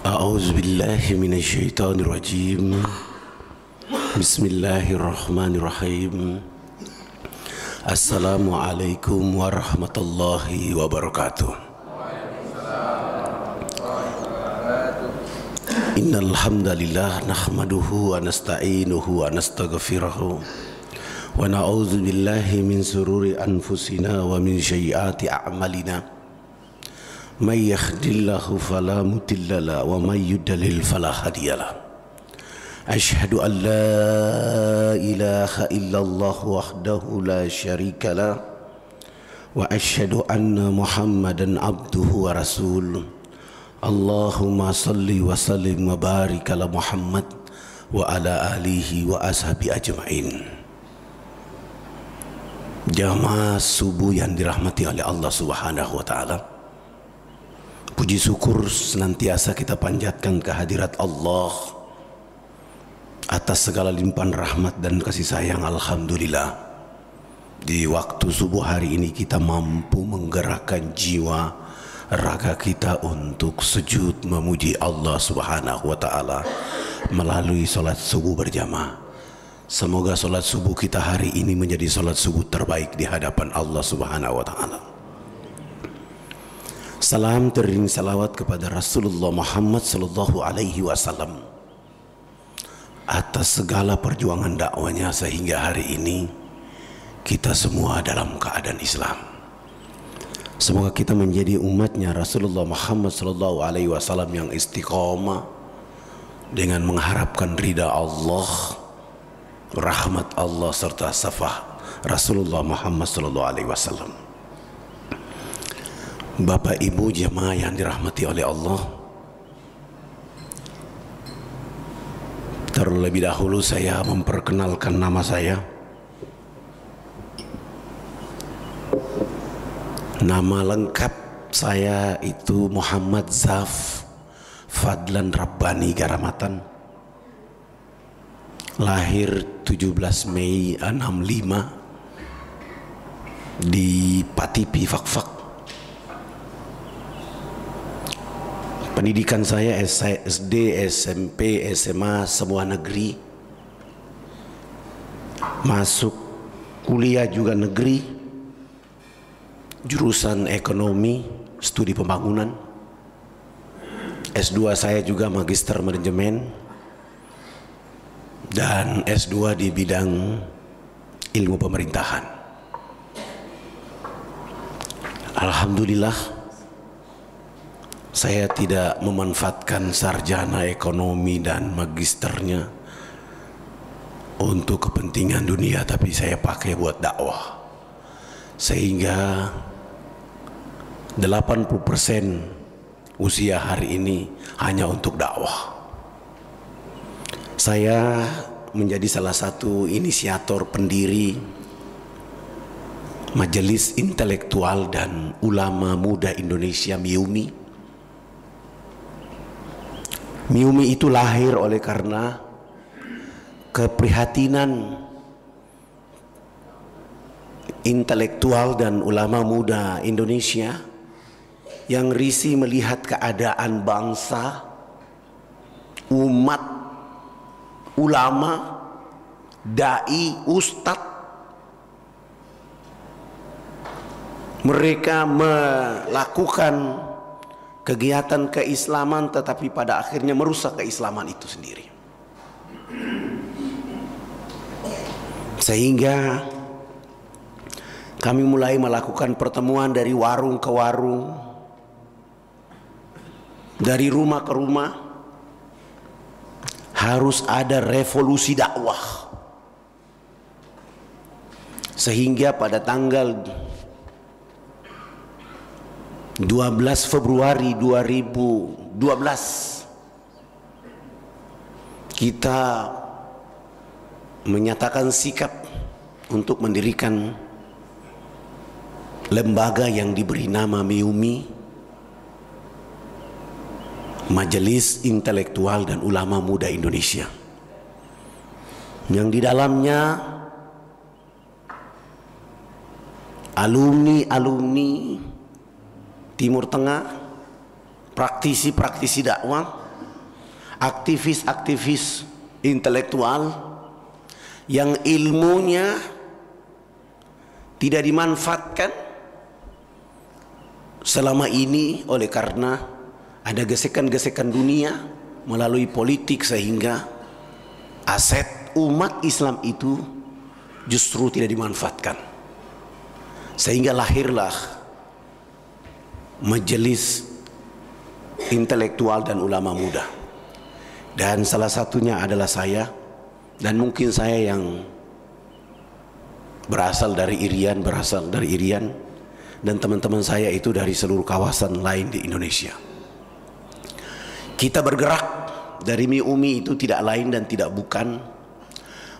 A'udzu billahi minasyaitonir rajim. Bismillahirrahmanirrahim. Assalamualaikum warahmatullahi wabarakatuh. Innal hamdalillah nahmaduhu wa nasta'inuhu wa nastaghfiruh wa na'udzu billahi min sururi anfusina wa min sayyiati a'malina. May yahdihillahu fala mudilla lahu wa may yudlil fala hadiya lahu. Asyhadu an la ilaha illallah wahdahu la syarika lah wa asyhadu anna Muhammadan abduhu wa rasuluh. Allahumma salli wa sallim wa barik ala Muhammad wa ala alihi wa ashabi ajma'in. Jamaah subuh yang dirahmati oleh Allah Subhanahu wa taala. Puji syukur senantiasa kita panjatkan kehadirat Allah atas segala limpahan rahmat dan kasih sayang. Alhamdulillah, di waktu subuh hari ini kita mampu menggerakkan jiwa raga kita untuk sujud memuji Allah Subhanahu wa taala melalui salat subuh berjamaah. Semoga salat subuh kita hari ini menjadi salat subuh terbaik di hadapan Allah Subhanahu wa taala. Salam teriring salawat kepada Rasulullah Muhammad sallallahu alaihi wasallam atas segala perjuangan dakwanya sehingga hari ini kita semua dalam keadaan Islam. Semoga kita menjadi umatnya Rasulullah Muhammad sallallahu alaihi wasallam yang istiqomah dengan mengharapkan ridha Allah, rahmat Allah serta syafaat Rasulullah Muhammad sallallahu alaihi wasallam. Bapak Ibu jemaah yang dirahmati oleh Allah, terlebih dahulu saya memperkenalkan nama saya. Nama lengkap saya itu Muhammad Zaf Fadlan Rabbani Garamatan. Lahir 17 Mei 65 di Patipi Fakfak. Pendidikan saya SD, SMP, SMA semua negeri. Masuk kuliah juga negeri. Jurusan ekonomi, studi pembangunan. S2 saya juga magister manajemen. Dan S2 di bidang ilmu pemerintahan. Alhamdulillah, saya tidak memanfaatkan sarjana ekonomi dan magisternya untuk kepentingan dunia, tapi saya pakai buat dakwah. Sehingga 80% usia hari ini hanya untuk dakwah. Saya menjadi salah satu inisiator pendiri Majelis Intelektual dan Ulama Muda Indonesia MIUMI. MIUMI itu lahir oleh karena keprihatinan intelektual dan ulama muda Indonesia yang risih melihat keadaan bangsa, umat, ulama, dai, ustadz. Mereka melakukan kegiatan keislaman tetapi pada akhirnya merusak keislaman itu sendiri. Sehingga kami mulai melakukan pertemuan dari warung ke warung, dari rumah ke rumah. Harus ada revolusi dakwah. Sehingga pada tanggal 12 Februari 2012 kita menyatakan sikap untuk mendirikan lembaga yang diberi nama MIUMI, Majelis Intelektual dan Ulama Muda Indonesia, yang di dalamnya alumni Timur Tengah, praktisi-praktisi dakwah aktivis-aktivis intelektual yang ilmunya tidak dimanfaatkan selama ini oleh karena ada gesekan-gesekan dunia melalui politik, sehingga aset umat Islam itu justru tidak dimanfaatkan, sehingga lahirlah majelis intelektual dan ulama muda. Dan salah satunya adalah saya, dan mungkin saya yang berasal dari Irian, dan teman-teman saya itu dari seluruh kawasan lain di Indonesia. Kita bergerak dari MIUMI itu tidak lain dan tidak bukan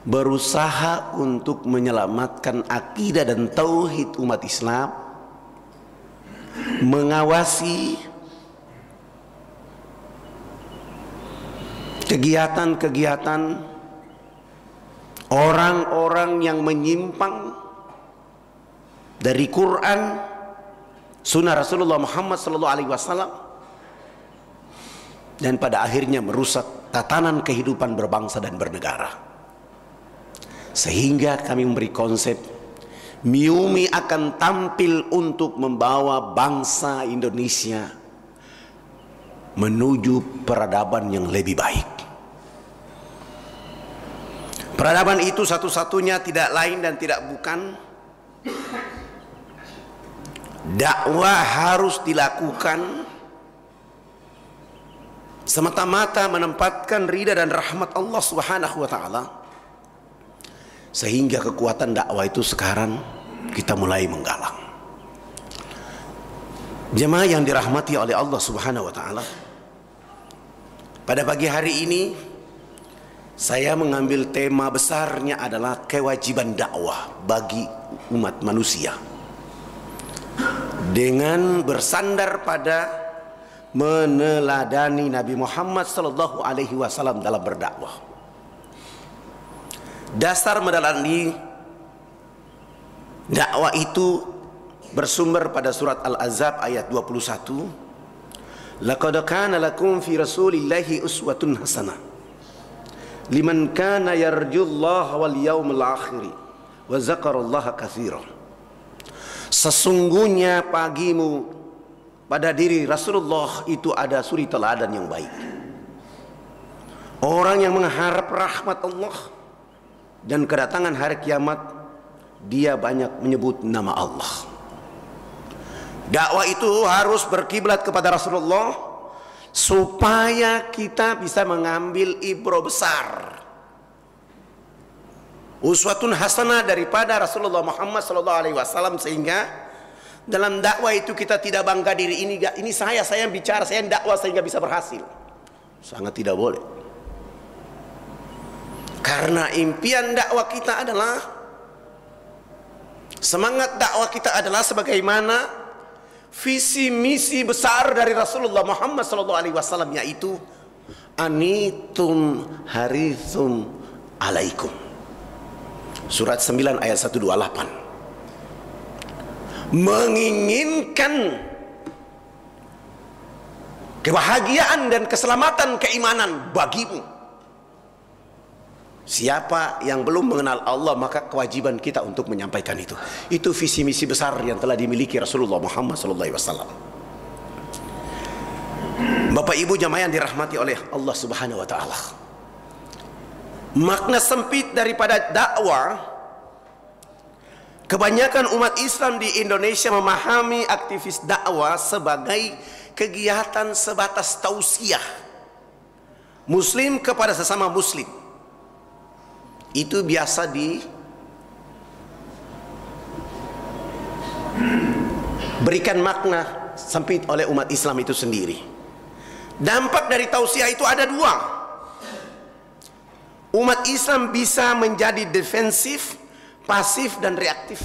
berusaha untuk menyelamatkan akidah dan tauhid umat Islam, mengawasi kegiatan-kegiatan orang-orang yang menyimpang dari Quran, sunnah Rasulullah Muhammad SAW, dan pada akhirnya merusak tatanan kehidupan berbangsa dan bernegara. Sehingga kami memberi konsep MIUMI akan tampil untuk membawa bangsa Indonesia menuju peradaban yang lebih baik. Peradaban itu satu-satunya tidak lain dan tidak bukan dakwah harus dilakukan semata-mata menempatkan ridha dan rahmat Allah Subhanahu wa taala, sehingga kekuatan dakwah itu sekarang kita mulai menggalang. Jemaah yang dirahmati oleh Allah Subhanahu wa taala, pada pagi hari ini saya mengambil tema besarnya adalah kewajiban dakwah bagi umat manusia, dengan bersandar pada meneladani Nabi Muhammad sallallahu alaihi wasallam dalam berdakwah. Dasar meneladani dakwah itu bersumber pada surat Al-Ahzab ayat 21. Laqad kana lakum fi Rasulillahi uswatun hasanah liman kana yarjullaha wal yawmal akhir wa zakarallaha katsiran. Sesungguhnya bagimu pada diri Rasulullah itu ada suri teladan yang baik. Orang yang mengharap rahmat Allah dan kedatangan hari kiamat, dia banyak menyebut nama Allah. Dakwah itu harus berkiblat kepada Rasulullah supaya kita bisa mengambil ibrah besar, uswatun hasanah daripada Rasulullah Muhammad SAW, sehingga dalam dakwah itu kita tidak bangga diri, ini saya yang bicara, saya yang dakwah sehingga bisa berhasil. Sangat tidak boleh. Karena impian dakwah kita adalah, semangat dakwah kita adalah sebagaimana visi misi besar dari Rasulullah Muhammad SAW, yaitu anitum harithum alaikum. Surat 9 ayat 128. Menginginkan kebahagiaan dan keselamatan keimanan bagimu. Siapa yang belum mengenal Allah, maka kewajiban kita untuk menyampaikan itu. Itu visi misi besar yang telah dimiliki Rasulullah Muhammad SAW. Bapak Ibu jamaah yang dirahmati oleh Allah Subhanahu wa taala, makna sempit daripada dakwah, kebanyakan umat Islam di Indonesia memahami aktivis dakwah sebagai kegiatan sebatas tausiah muslim kepada sesama muslim. Itu biasa diberikan makna sempit oleh umat Islam itu sendiri. Dampak dari tausiah itu ada dua. Umat Islam bisa menjadi defensif, pasif, dan reaktif.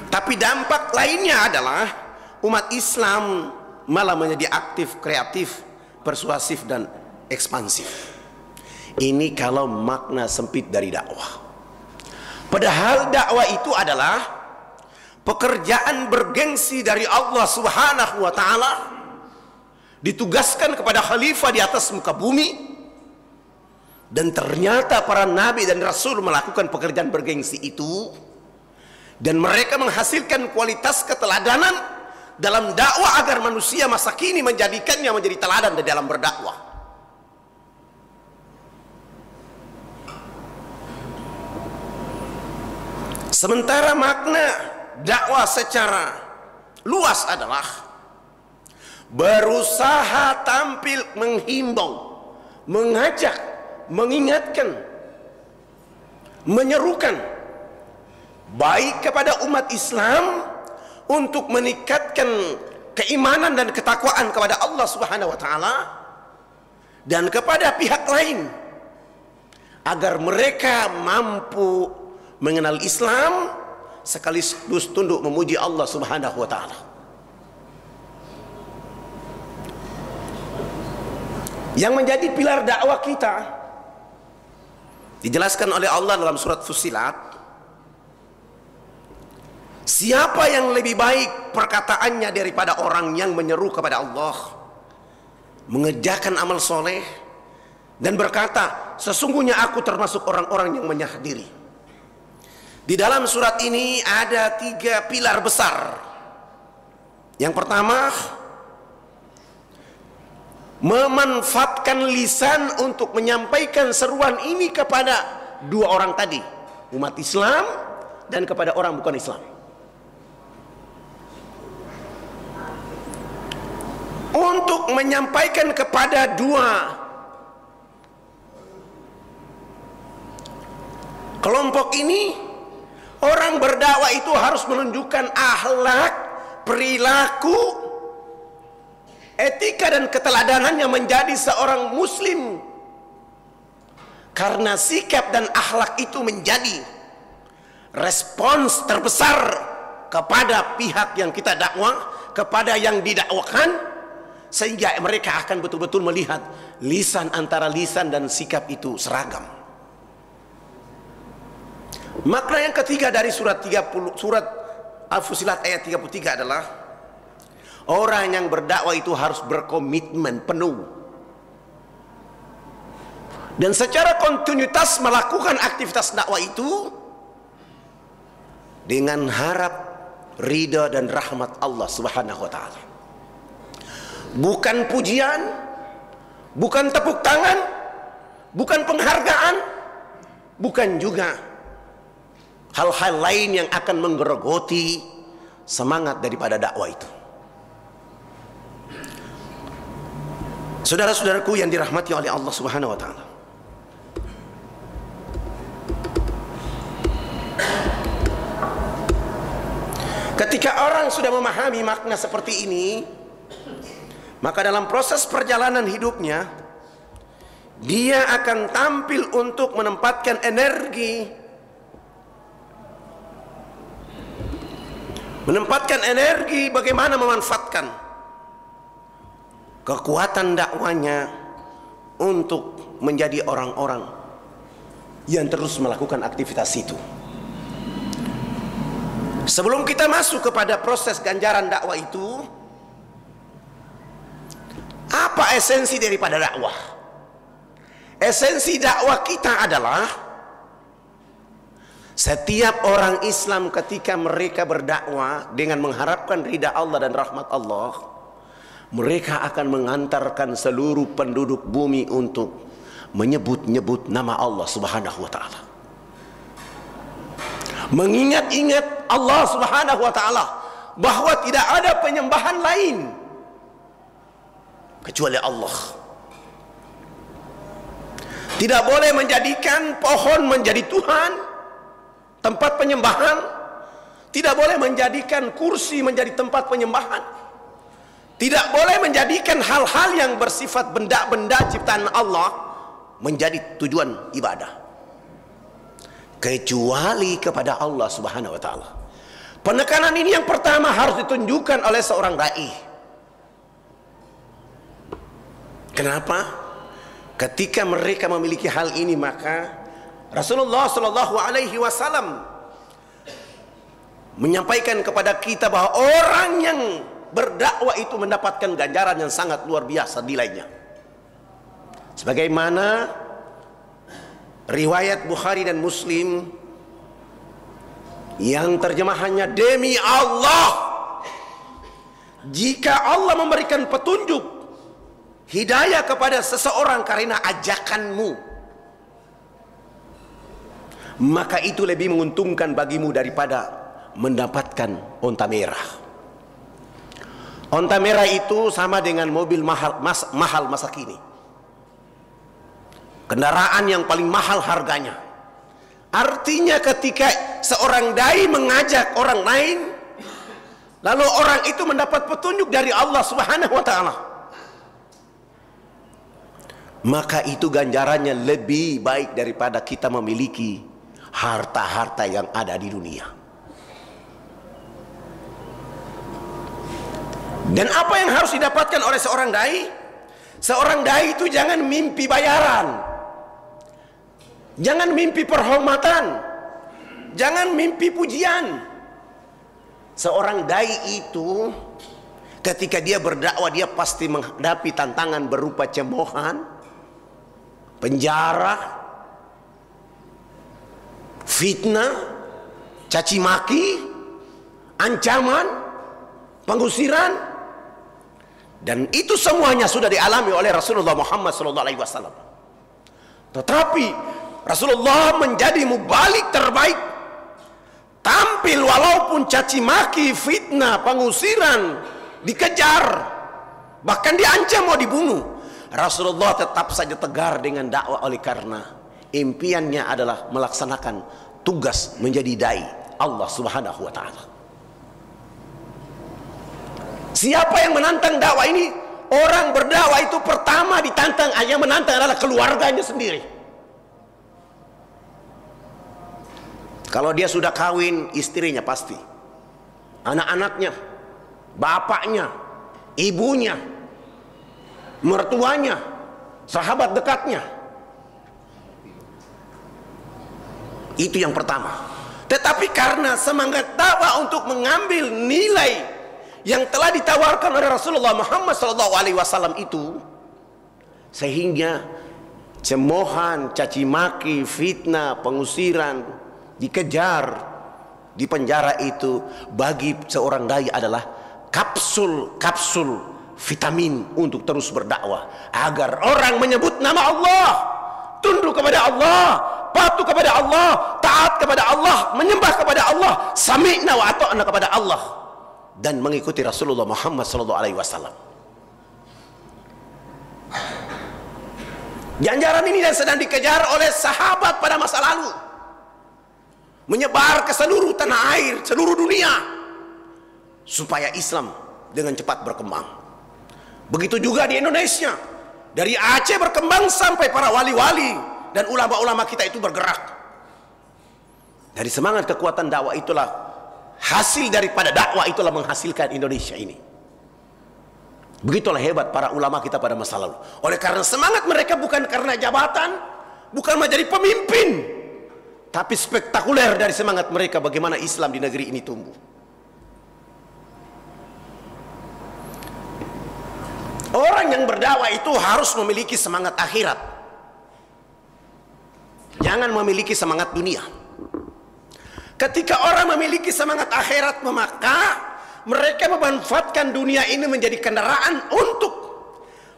Tapi dampak lainnya adalah umat Islam malah menjadi aktif, kreatif, persuasif, dan ekspansif. Ini kalau makna sempit dari dakwah. Padahal dakwah itu adalah pekerjaan bergengsi dari Allah Subhanahu wa taala, ditugaskan kepada khalifah di atas muka bumi, dan ternyata para nabi dan rasul melakukan pekerjaan bergengsi itu, dan mereka menghasilkan kualitas keteladanan dalam dakwah agar manusia masa kini menjadikannya menjadi teladan di dalam berdakwah. Sementara makna dakwah secara luas adalah berusaha tampil menghimbau, mengajak, mengingatkan, menyerukan baik kepada umat Islam untuk meningkatkan keimanan dan ketakwaan kepada Allah Subhanahu wa taala, dan kepada pihak lain agar mereka mampu mengenal Islam sekaligus tunduk memuji Allah Subhanahu wa taala. Yang menjadi pilar dakwah kita dijelaskan oleh Allah dalam surat Fussilat. Siapa yang lebih baik perkataannya daripada orang yang menyeru kepada Allah, mengerjakan amal soleh, dan berkata, sesungguhnya aku termasuk orang-orang yang menyerah diri. Di dalam surat ini ada 3 pilar besar. Yang pertama, memanfaatkan lisan untuk menyampaikan seruan ini kepada 2 orang tadi, umat Islam dan kepada orang bukan Islam. Untuk menyampaikan kepada 2 kelompok ini, orang berdakwah itu harus menunjukkan akhlak, perilaku, etika dan keteladanannya menjadi seorang muslim. Karena sikap dan akhlak itu menjadi respons terbesar kepada pihak yang kita dakwah, kepada yang didakwakan, sehingga mereka akan betul-betul melihat lisan antara lisan dan sikap itu seragam. Makna yang ketiga dari surat Al-Fussilat ayat 33 adalah orang yang berdakwah itu harus berkomitmen penuh dan secara kontinuitas melakukan aktivitas dakwah itu dengan harap ridha dan rahmat Allah Subhanahu wa taala. Bukan pujian, bukan tepuk tangan, bukan penghargaan, bukan juga hal-hal lain yang akan menggerogoti semangat daripada dakwah itu. Saudara-saudaraku yang dirahmati oleh Allah Subhanahu wa taala, ketika orang sudah memahami makna seperti ini, maka dalam proses perjalanan hidupnya dia akan tampil untuk menempatkan energi, bagaimana memanfaatkan kekuatan dakwanya untuk menjadi orang-orang yang terus melakukan aktivitas itu. Sebelum kita masuk kepada proses ganjaran dakwah itu, apa esensi daripada dakwah? Esensi dakwah kita adalah setiap orang Islam ketika mereka berdakwah dengan mengharapkan ridha Allah dan rahmat Allah, mereka akan mengantarkan seluruh penduduk bumi untuk menyebut-nyebut nama Allah Subhanahu wa taala, mengingat-ingat Allah Subhanahu wa taala bahwa tidak ada penyembahan lain kecuali Allah. Tidak boleh menjadikan pohon menjadi Tuhan, tempat penyembahan. Tidak boleh menjadikan kursi menjadi tempat penyembahan. Tidak boleh menjadikan hal-hal yang bersifat benda-benda ciptaan Allah menjadi tujuan ibadah, kecuali kepada Allah Subhanahu wa taala. Penekanan ini yang pertama harus ditunjukkan oleh seorang dai. Kenapa? Ketika mereka memiliki hal ini, maka Rasulullah Shallallahu Alaihi Wasallam menyampaikan kepada kita bahwa orang yang berdakwah itu mendapatkan ganjaran yang sangat luar biasa nilainya. Sebagaimana riwayat Bukhari dan Muslim yang terjemahannya, demi Allah, jika Allah memberikan petunjuk hidayah kepada seseorang karena ajakanmu, maka itu lebih menguntungkan bagimu daripada mendapatkan onta merah. Onta merah itu sama dengan mobil mahal masa kini, kendaraan yang paling mahal harganya. Artinya ketika seorang dai mengajak orang lain, lalu orang itu mendapat petunjuk dari Allah Subhanahu wa ta'ala, maka itu ganjarannya lebih baik daripada kita memiliki harta-harta yang ada di dunia. Dan apa yang harus didapatkan oleh seorang dai? Seorang dai itu jangan mimpi bayaran, jangan mimpi perhormatan, jangan mimpi pujian. Seorang dai itu ketika dia berdakwah, dia pasti menghadapi tantangan berupa cemoohan, penjara, fitnah, caci maki, ancaman, pengusiran. Dan itu semuanya sudah dialami oleh Rasulullah Muhammad SAW. Tetapi Rasulullah menjadi mubalik terbaik, tampil walaupun caci maki, fitnah, pengusiran, dikejar, bahkan diancam mau dibunuh, Rasulullah tetap saja tegar dengan dakwah, oleh karena impiannya adalah melaksanakan tugas menjadi dai Allah Subhanahu wa ta'ala. Siapa yang menantang dakwah ini? Orang berdakwah itu pertama ditantang, yang menantang adalah keluarganya sendiri. Kalau dia sudah kawin, istrinya pasti, anak-anaknya, bapaknya, ibunya, mertuanya, sahabat dekatnya. Itu yang pertama. Tetapi karena semangat dakwah untuk mengambil nilai yang telah ditawarkan oleh Rasulullah Muhammad SAW itu, sehingga cemoohan, caci maki, fitnah, pengusiran, dikejar, dipenjara itu bagi seorang dai adalah kapsul vitamin untuk terus berdakwah, agar orang menyebut nama Allah, tunduk kepada Allah, patuh kepada Allah, taat kepada Allah, menyembah kepada Allah, sami'na wa ata'na kepada Allah, dan mengikuti Rasulullah Muhammad SAW. Ganjaran ini yang sedang dikejar oleh sahabat pada masa lalu, menyebar ke seluruh tanah air, seluruh dunia, supaya Islam dengan cepat berkembang. Begitu juga di Indonesia, dari Aceh berkembang sampai para wali-wali dan ulama-ulama kita itu bergerak. Dari semangat kekuatan dakwah itulah, hasil daripada dakwah itulah menghasilkan Indonesia ini. Begitulah hebat para ulama kita pada masa lalu. Oleh karena semangat mereka bukan karena jabatan, bukan menjadi pemimpin, tapi spektakuler dari semangat mereka bagaimana Islam di negeri ini tumbuh. Orang yang berdakwah itu harus memiliki semangat akhirat, jangan memiliki semangat dunia. Ketika orang memiliki semangat akhirat, maka mereka memanfaatkan dunia ini menjadi kendaraan untuk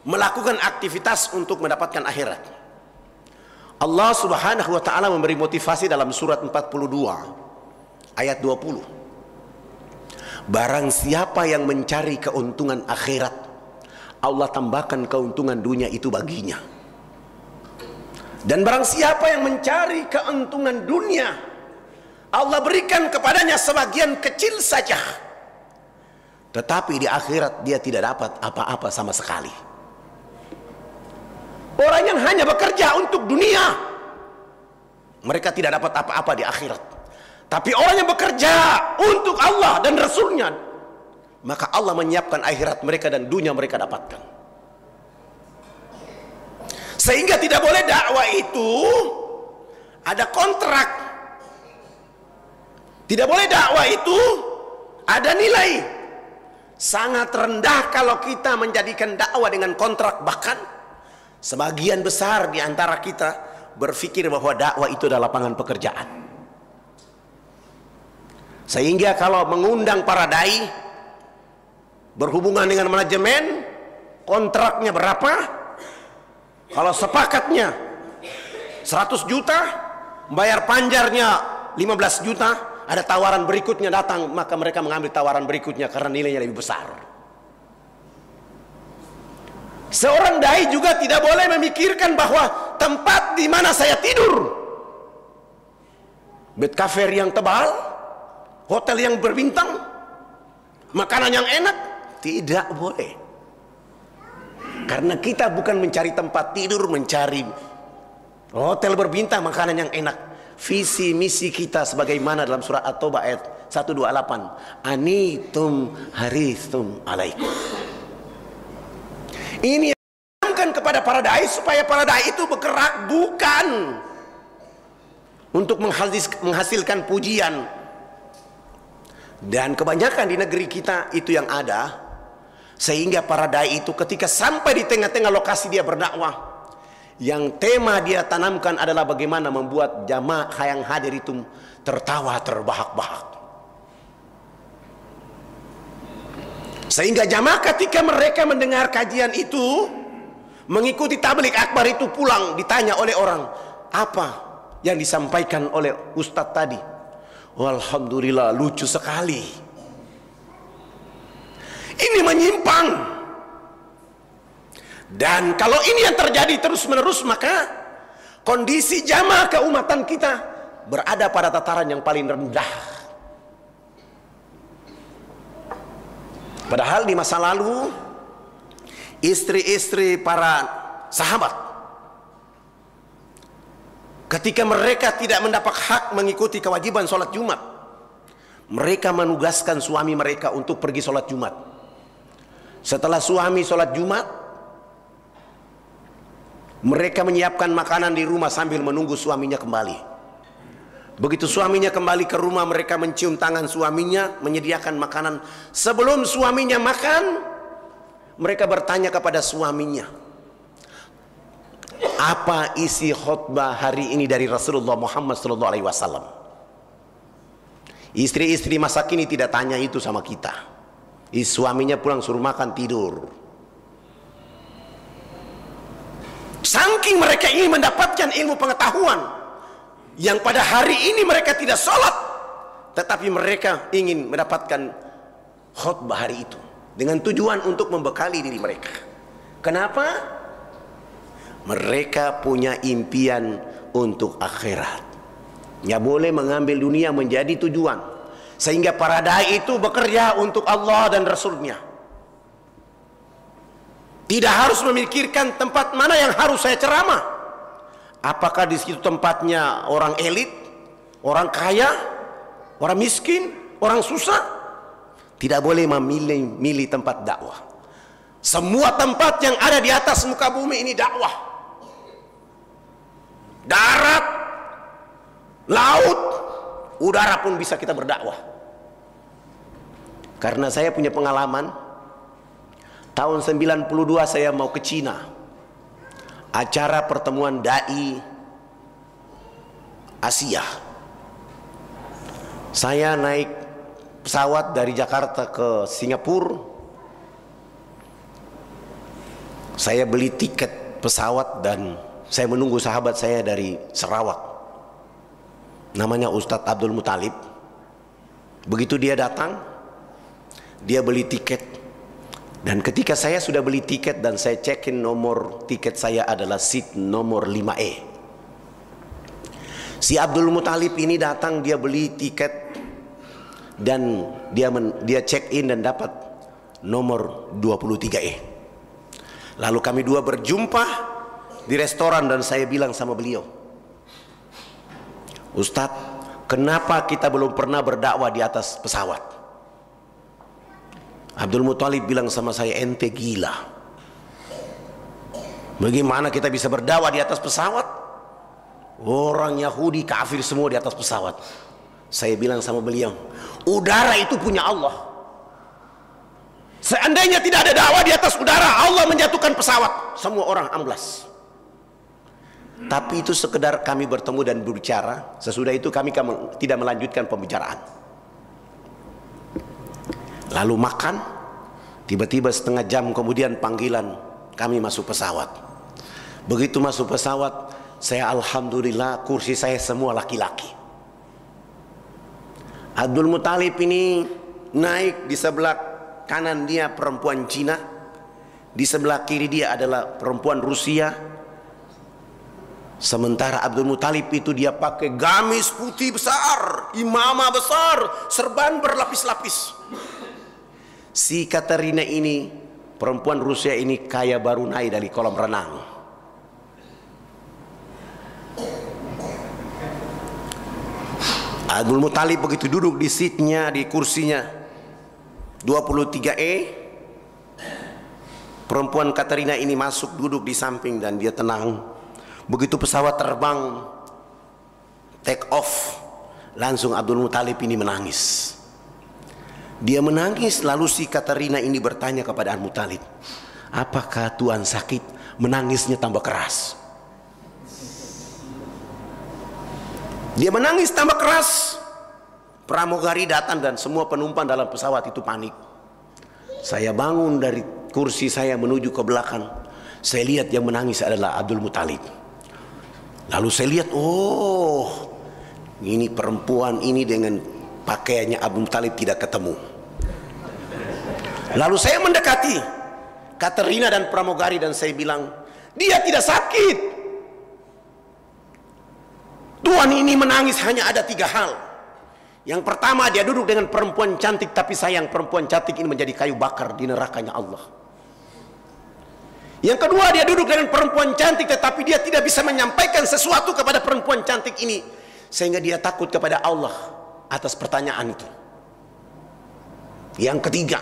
melakukan aktivitas untuk mendapatkan akhirat. Allah Subhanahu wa ta'ala memberi motivasi dalam surat 42 ayat 20. Barang siapa yang mencari keuntungan akhirat, Allah tambahkan keuntungan dunia itu baginya. Dan barang siapa yang mencari keuntungan dunia, Allah berikan kepadanya sebagian kecil saja, tetapi di akhirat dia tidak dapat apa-apa sama sekali. Orang yang hanya bekerja untuk dunia, mereka tidak dapat apa-apa di akhirat. Tapi orang yang bekerja untuk Allah dan Rasulnya, maka Allah menyiapkan akhirat mereka dan dunia mereka dapatkan. Sehingga tidak boleh dakwah itu ada kontrak. Tidak boleh dakwah itu ada nilai. Sangat rendah kalau kita menjadikan dakwah dengan kontrak. Bahkan sebagian besar di antara kita berpikir bahwa dakwah itu adalah lapangan pekerjaan. Sehingga kalau mengundang para dai berhubungan dengan manajemen, kontraknya berapa? Kalau sepakatnya 100 juta, bayar panjarnya 15 juta, ada tawaran berikutnya datang, maka mereka mengambil tawaran berikutnya karena nilainya lebih besar. Seorang dai juga tidak boleh memikirkan bahwa tempat di mana saya tidur, bed cover yang tebal, hotel yang berbintang, makanan yang enak, tidak boleh. Karena kita bukan mencari tempat tidur, mencari hotel berbintang, makanan yang enak. Visi misi kita sebagaimana dalam surah At-Taubah ayat 128, anitum haristum alaikum. Ini yang ditanamkan kepada para dai supaya para dai itu bergerak bukan untuk menghasilkan pujian. Dan kebanyakan di negeri kita itu yang ada, sehingga para dai itu ketika sampai di tengah-tengah lokasi dia berdakwah, yang tema dia tanamkan adalah bagaimana membuat jamaah yang hadir itu tertawa terbahak-bahak. Sehingga jamaah ketika mereka mendengar kajian itu, mengikuti tabligh akbar itu, pulang ditanya oleh orang, apa yang disampaikan oleh ustadz tadi? Alhamdulillah, lucu sekali. Ini menyimpang. Dan kalau ini yang terjadi terus menerus, maka kondisi jamaah keumatan kita berada pada tataran yang paling rendah. Padahal di masa lalu istri-istri para sahabat, ketika mereka tidak mendapat hak mengikuti kewajiban sholat Jumat, mereka menugaskan suami mereka untuk pergi sholat Jumat. Setelah suami sholat Jumat, mereka menyiapkan makanan di rumah sambil menunggu suaminya kembali. Begitu suaminya kembali ke rumah, mereka mencium tangan suaminya, menyediakan makanan. Sebelum suaminya makan, mereka bertanya kepada suaminya, apa isi khutbah hari ini dari Rasulullah Muhammad SAW? Istri-istri masa kini tidak tanya itu sama kita. Suaminya pulang suruh makan, tidur. Saking mereka ingin mendapatkan ilmu pengetahuan yang pada hari ini mereka tidak sholat, tetapi mereka ingin mendapatkan khutbah hari itu dengan tujuan untuk membekali diri mereka. Kenapa? Mereka punya impian untuk akhirat. Nggak boleh mengambil dunia menjadi tujuan, sehingga para dai itu bekerja untuk Allah dan Rasulnya. Tidak harus memikirkan tempat mana yang harus saya ceramah. Apakah di situ tempatnya orang elit, orang kaya, orang miskin, orang susah? Tidak boleh memilih tempat dakwah. Semua tempat yang ada di atas muka bumi ini dakwah. Darat, laut, udara pun bisa kita berdakwah. Karena saya punya pengalaman. Tahun 92 saya mau ke Cina, acara pertemuan dai Asia. Saya naik pesawat dari Jakarta ke Singapura. Saya beli tiket pesawat dan saya menunggu sahabat saya dari Sarawak, namanya Ustadz Abdul Muthalib. Begitu dia datang, dia beli tiket. Dan ketika saya sudah beli tiket dan saya cekin nomor tiket saya adalah seat nomor 5E. Si Abdul Muthalib ini datang, dia beli tiket dan dia check in dan dapat nomor 23E. Lalu kami dua berjumpa di restoran dan saya bilang sama beliau, Ustadz, kenapa kita belum pernah berdakwah di atas pesawat? Abdul Muthalib bilang sama saya, ente gila. Bagaimana kita bisa berdakwah di atas pesawat? Orang Yahudi kafir semua di atas pesawat. Saya bilang sama beliau, udara itu punya Allah. Seandainya tidak ada dakwah di atas udara, Allah menjatuhkan pesawat, semua orang amblas. Tapi itu sekedar kami bertemu dan berbicara. Sesudah itu kami tidak melanjutkan pembicaraan. Lalu makan. Tiba-tiba setengah jam kemudian panggilan, kami masuk pesawat. Begitu masuk pesawat, saya alhamdulillah kursi saya semua laki-laki. Abdul Muthalib ini naik, di sebelah kanan dia perempuan Cina, di sebelah kiri dia adalah perempuan Rusia. Sementara Abdul Muthalib itu dia pakai gamis putih besar, imamah besar, serban berlapis-lapis. Si Katerina ini, perempuan Rusia ini, kayak baru naik dari kolam renang. Abdul Muthalib begitu duduk di seatnya, di kursinya 23E, perempuan Katerina ini masuk duduk di samping dan dia tenang. Begitu pesawat terbang take off, langsung Abdul Muthalib ini menangis. Dia menangis, lalu si Katerina ini bertanya kepada Abdul Muthalib, apakah Tuhan sakit? Menangisnya tambah keras. Dia menangis tambah keras. Pramugari datang dan semua penumpang dalam pesawat itu panik. Saya bangun dari kursi saya menuju ke belakang. Saya lihat yang menangis adalah Abdul Muthalib. Lalu saya lihat, oh, ini perempuan ini dengan pakaiannya Abdul Muthalib tidak ketemu. Lalu saya mendekati Katerina dan pramugari dan saya bilang, dia tidak sakit. Tuhan ini menangis hanya ada 3 hal. Yang pertama, dia duduk dengan perempuan cantik, tapi sayang perempuan cantik ini menjadi kayu bakar di nerakanya Allah. Yang kedua, dia duduk dengan perempuan cantik, tetapi dia tidak bisa menyampaikan sesuatu kepada perempuan cantik ini, sehingga dia takut kepada Allah atas pertanyaan itu. Yang ketiga,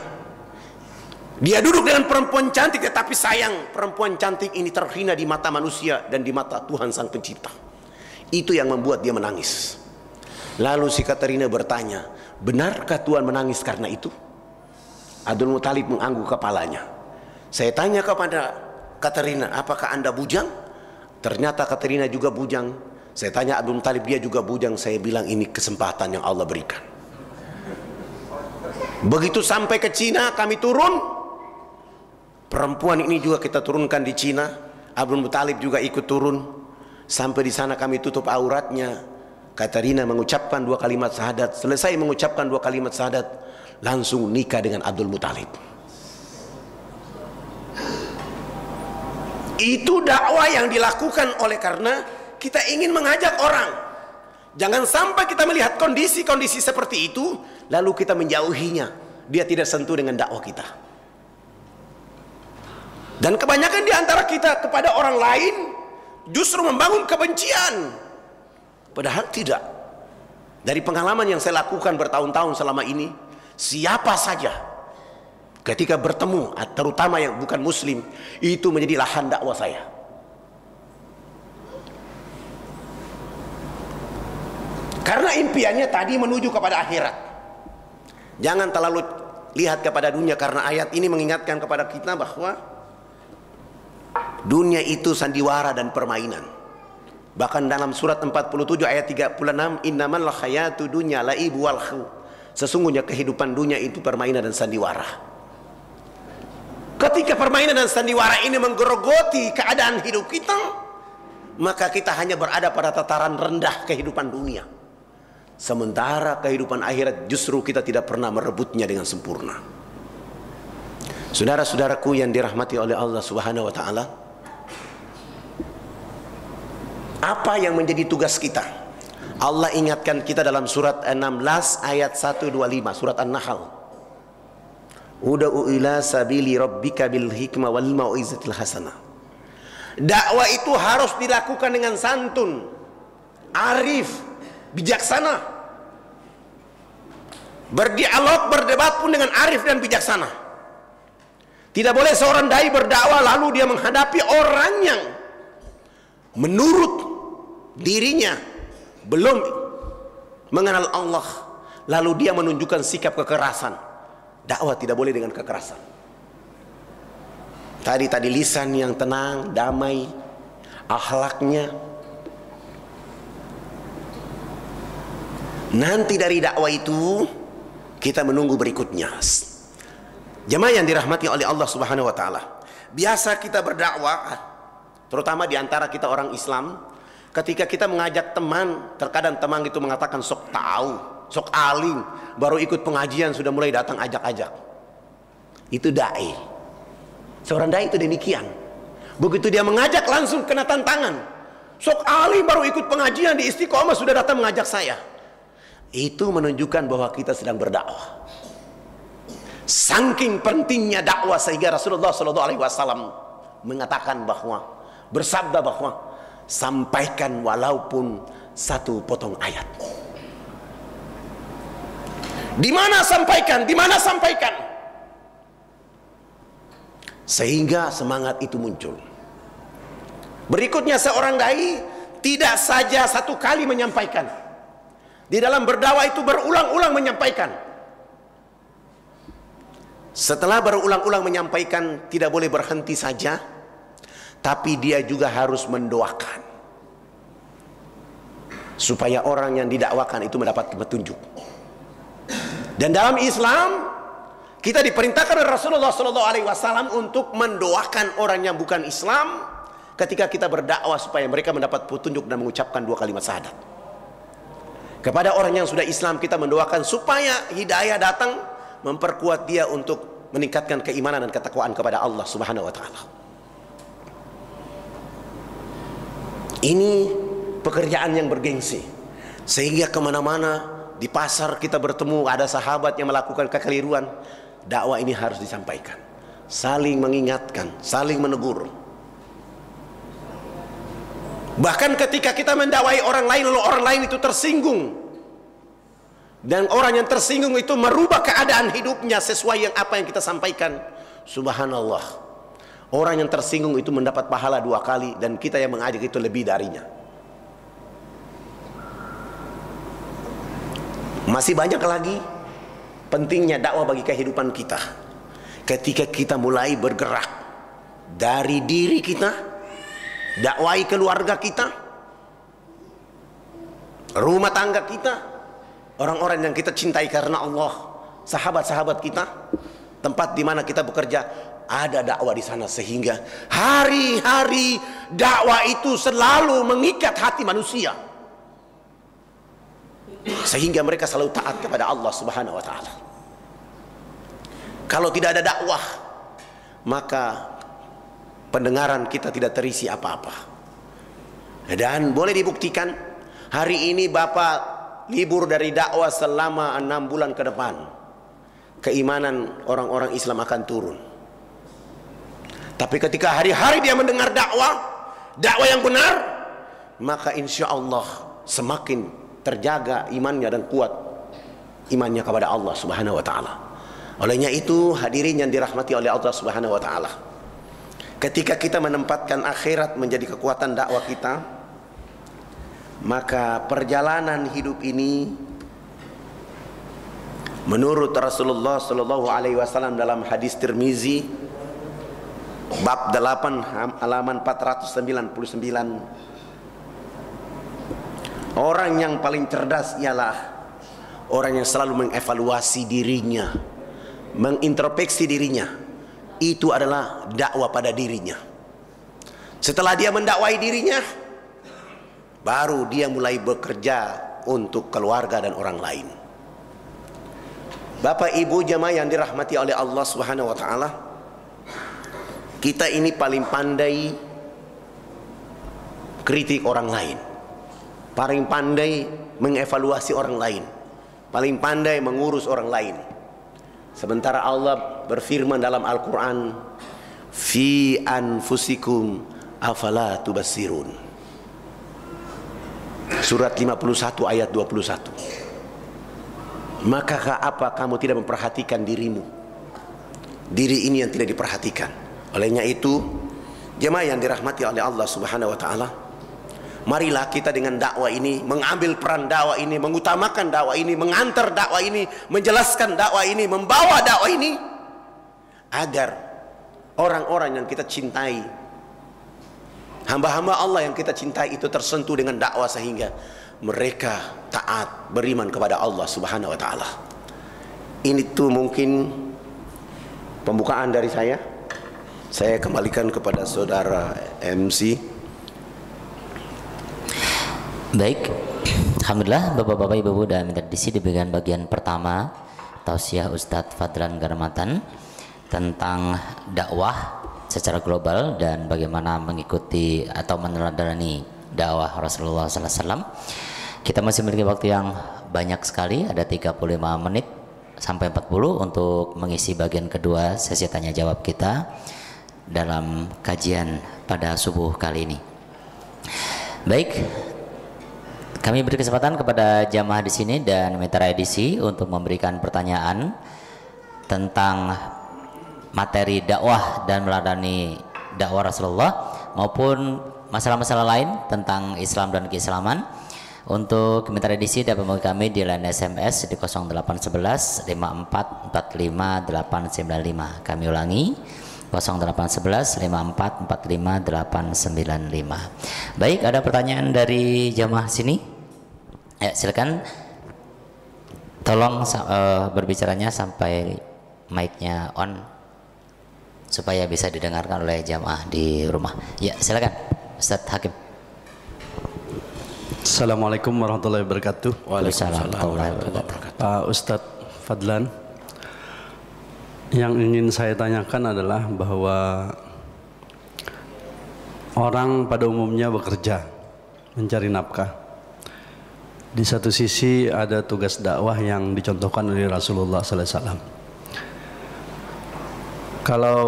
dia duduk dengan perempuan cantik, tetapi sayang perempuan cantik ini terhina di mata manusia dan di mata Tuhan Sang Pencipta. Itu yang membuat dia menangis. Lalu si Katerina bertanya, benarkah Tuhan menangis karena itu? Abdul Muthalib mengangguk kepalanya. Saya tanya kepada Katerina, apakah Anda bujang? Ternyata Katerina juga bujang. Saya tanya Abdul Muthalib, dia juga bujang. Saya bilang ini kesempatan yang Allah berikan. Begitu sampai ke Cina, kami turun. Perempuan ini juga kita turunkan di Cina. Abdul Muthalib juga ikut turun. Sampai di sana kami tutup auratnya. Katerina mengucapkan 2 kalimat syahadat. Selesai mengucapkan 2 kalimat syahadat, langsung nikah dengan Abdul Muthalib. Itu dakwah yang dilakukan oleh karena kita ingin mengajak orang. Jangan sampai kita melihat kondisi-kondisi seperti itu lalu kita menjauhinya. Dia tidak sentuh dengan dakwah kita. Dan kebanyakan di antara kita kepada orang lain justru membangun kebencian. Padahal tidak. Dari pengalaman yang saya lakukan bertahun-tahun selama ini, siapa saja ketika bertemu, terutama yang bukan muslim, itu menjadi lahan dakwah saya. Karena impiannya tadi menuju kepada akhirat. Jangan terlalu lihat kepada dunia, karena ayat ini mengingatkan kepada kita bahwa dunia itu sandiwara dan permainan. Bahkan dalam surat 47 ayat 36, innamal hayatu dunya laibu wal khu. Sesungguhnya kehidupan dunia itu permainan dan sandiwara. Ketika permainan dan sandiwara ini menggerogoti keadaan hidup kita, maka kita hanya berada pada tataran rendah kehidupan dunia. Sementara kehidupan akhirat justru kita tidak pernah merebutnya dengan sempurna. Saudara-saudaraku yang dirahmati oleh Allah Subhanahu wa taala, apa yang menjadi tugas kita? Allah ingatkan kita dalam surat 16 ayat 125, surat An-Nahl. Ud'u ila sabili rabbika bil hikmah wal mau'izatil hasanah. Dakwah itu harus dilakukan dengan santun, arif, bijaksana. Berdialog, berdebat pun dengan arif dan bijaksana. Tidak boleh seorang dai berdakwah lalu dia menghadapi orang yang menurut dirinya belum mengenal Allah, lalu dia menunjukkan sikap kekerasan. Dakwah tidak boleh dengan kekerasan. Tadi lisan yang tenang, damai, akhlaknya. Nanti dari dakwah itu kita menunggu berikutnya. Jemaah yang dirahmati oleh Allah Subhanahu wa taala. Biasa kita berdakwah, terutama di antara kita orang Islam, ketika kita mengajak teman, terkadang teman itu mengatakan sok tahu, sok alim, baru ikut pengajian sudah mulai datang ajak-ajak. Itu dai. Seorang dai itu demikian. Begitu dia mengajak langsung kena tantangan. Sok alim baru ikut pengajian di Istiqomah sudah datang mengajak saya. Itu menunjukkan bahwa kita sedang berdakwah. Saking pentingnya dakwah sehingga Rasulullah SAW mengatakan bahwa, bersabda bahwa, sampaikan walaupun satu potong ayat. Di mana sampaikan? Di mana sampaikan? Sehingga semangat itu muncul. Berikutnya seorang dai tidak saja satu kali menyampaikan. Di dalam berdakwah itu berulang-ulang menyampaikan. Setelah berulang-ulang menyampaikan, tidak boleh berhenti saja, tapi dia juga harus mendoakan supaya orang yang didakwakan itu mendapat petunjuk. Dan dalam Islam kita diperintahkan oleh Rasulullah SAW untuk mendoakan orang yang bukan Islam ketika kita berdakwah supaya mereka mendapat petunjuk dan mengucapkan 2 kalimat syahadat. Kepada orang yang sudah Islam kita mendoakan supaya hidayah datang, memperkuat dia untuk meningkatkan keimanan dan ketakwaan kepada Allah Subhanahu wa taala. Ini pekerjaan yang bergengsi, sehingga kemana-mana di pasar kita bertemu ada sahabat yang melakukan kekeliruan, dakwah ini harus disampaikan, saling mengingatkan, saling menegur. Bahkan ketika kita mendakwai orang lain lalu orang lain itu tersinggung, dan orang yang tersinggung itu merubah keadaan hidupnya sesuai yang apa yang kita sampaikan, subhanallah, orang yang tersinggung itu mendapat pahala 2 kali, dan kita yang mengajak itu lebih darinya. Masih banyak lagi pentingnya dakwah bagi kehidupan kita. Ketika kita mulai bergerak dari diri kita, dakwai keluarga kita, rumah tangga kita, orang-orang yang kita cintai karena Allah, sahabat-sahabat kita, tempat di mana kita bekerja, ada dakwah di sana, sehingga hari-hari dakwah itu selalu mengikat hati manusia, sehingga mereka selalu taat kepada Allah Subhanahu wa taala. Kalau tidak ada dakwah, maka pendengaran kita tidak terisi apa-apa. Dan boleh dibuktikan, hari ini Bapak libur dari dakwah selama 6 bulan ke depan, keimanan orang-orang Islam akan turun. Tapi ketika hari-hari dia mendengar dakwah yang benar, maka insya Allah semakin terjaga imannya dan kuat imannya kepada Allah Subhanahu wa taala. Olehnya itu, hadirin yang dirahmati oleh Allah Subhanahu wa taala, ketika kita menempatkan akhirat menjadi kekuatan dakwah kita, maka perjalanan hidup ini menurut Rasulullah sallallahu alaihi wasallam dalam hadis Tirmizi bab 8 halaman 499, orang yang paling cerdas ialah orang yang selalu mengevaluasi dirinya, mengintrospeksi dirinya. Itu adalah dakwah pada dirinya. Setelah dia mendakwai dirinya, baru dia mulai bekerja untuk keluarga dan orang lain. Bapak Ibu jemaah yang dirahmati oleh Allah Subhanahu wa taala, kita ini paling pandai kritik orang lain, paling pandai mengevaluasi orang lain, paling pandai mengurus orang lain. Sementara Allah berfirman dalam Al-Quran, fi anfusikum afala tubassirun, surat 51 ayat 21. Maka apa kamu tidak memperhatikan dirimu? Diri ini yang tidak diperhatikan. Olehnya itu, jemaah yang dirahmati oleh Allah Subhanahu wa taala, marilah kita dengan dakwah ini, mengambil peran dakwah ini, mengutamakan dakwah ini, mengantar dakwah ini, menjelaskan dakwah ini, membawa dakwah ini, agar orang-orang yang kita cintai, hamba-hamba Allah yang kita cintai itu tersentuh dengan dakwah sehingga mereka taat, beriman kepada Allah Subhanahu wa taala. Ini tuh mungkin pembukaan dari saya. Saya kembalikan kepada saudara MC. Baik, alhamdulillah Bapak-bapak, Ibu-ibu dan tradisi diberikan bagian pertama tausiah Ustadz Fadlan Garmatan tentang dakwah secara global dan bagaimana mengikuti atau meneladani dakwah Rasulullah SAW. Kita masih memiliki waktu yang banyak sekali, ada 35 menit sampai 40 untuk mengisi bagian kedua sesi tanya jawab kita dalam kajian pada subuh kali ini. Baik, kami beri kesempatan kepada jamaah di sini dan mitra edisi untuk memberikan pertanyaan tentang materi dakwah dan meladani dakwah Rasulullah maupun masalah-masalah lain tentang Islam dan keislaman. Untuk mitra edisi dapat menghubungi kami di line SMS di 0811 5445 895. Kami ulangi 0811 5445 895. Baik, ada pertanyaan dari jamaah sini? Ya, silakan. Tolong berbicaranya sampai mic-nya on supaya bisa didengarkan oleh jamaah di rumah. Ya, silakan Ustadz Hakim. Assalamualaikum warahmatullahi wabarakatuh. Waalaikumsalam warahmatullahi wabarakatuh. Pak Ustadz Fadlan, yang ingin saya tanyakan adalah bahwa orang pada umumnya bekerja mencari nafkah. Di satu sisi ada tugas dakwah yang dicontohkan oleh Rasulullah SAW. Kalau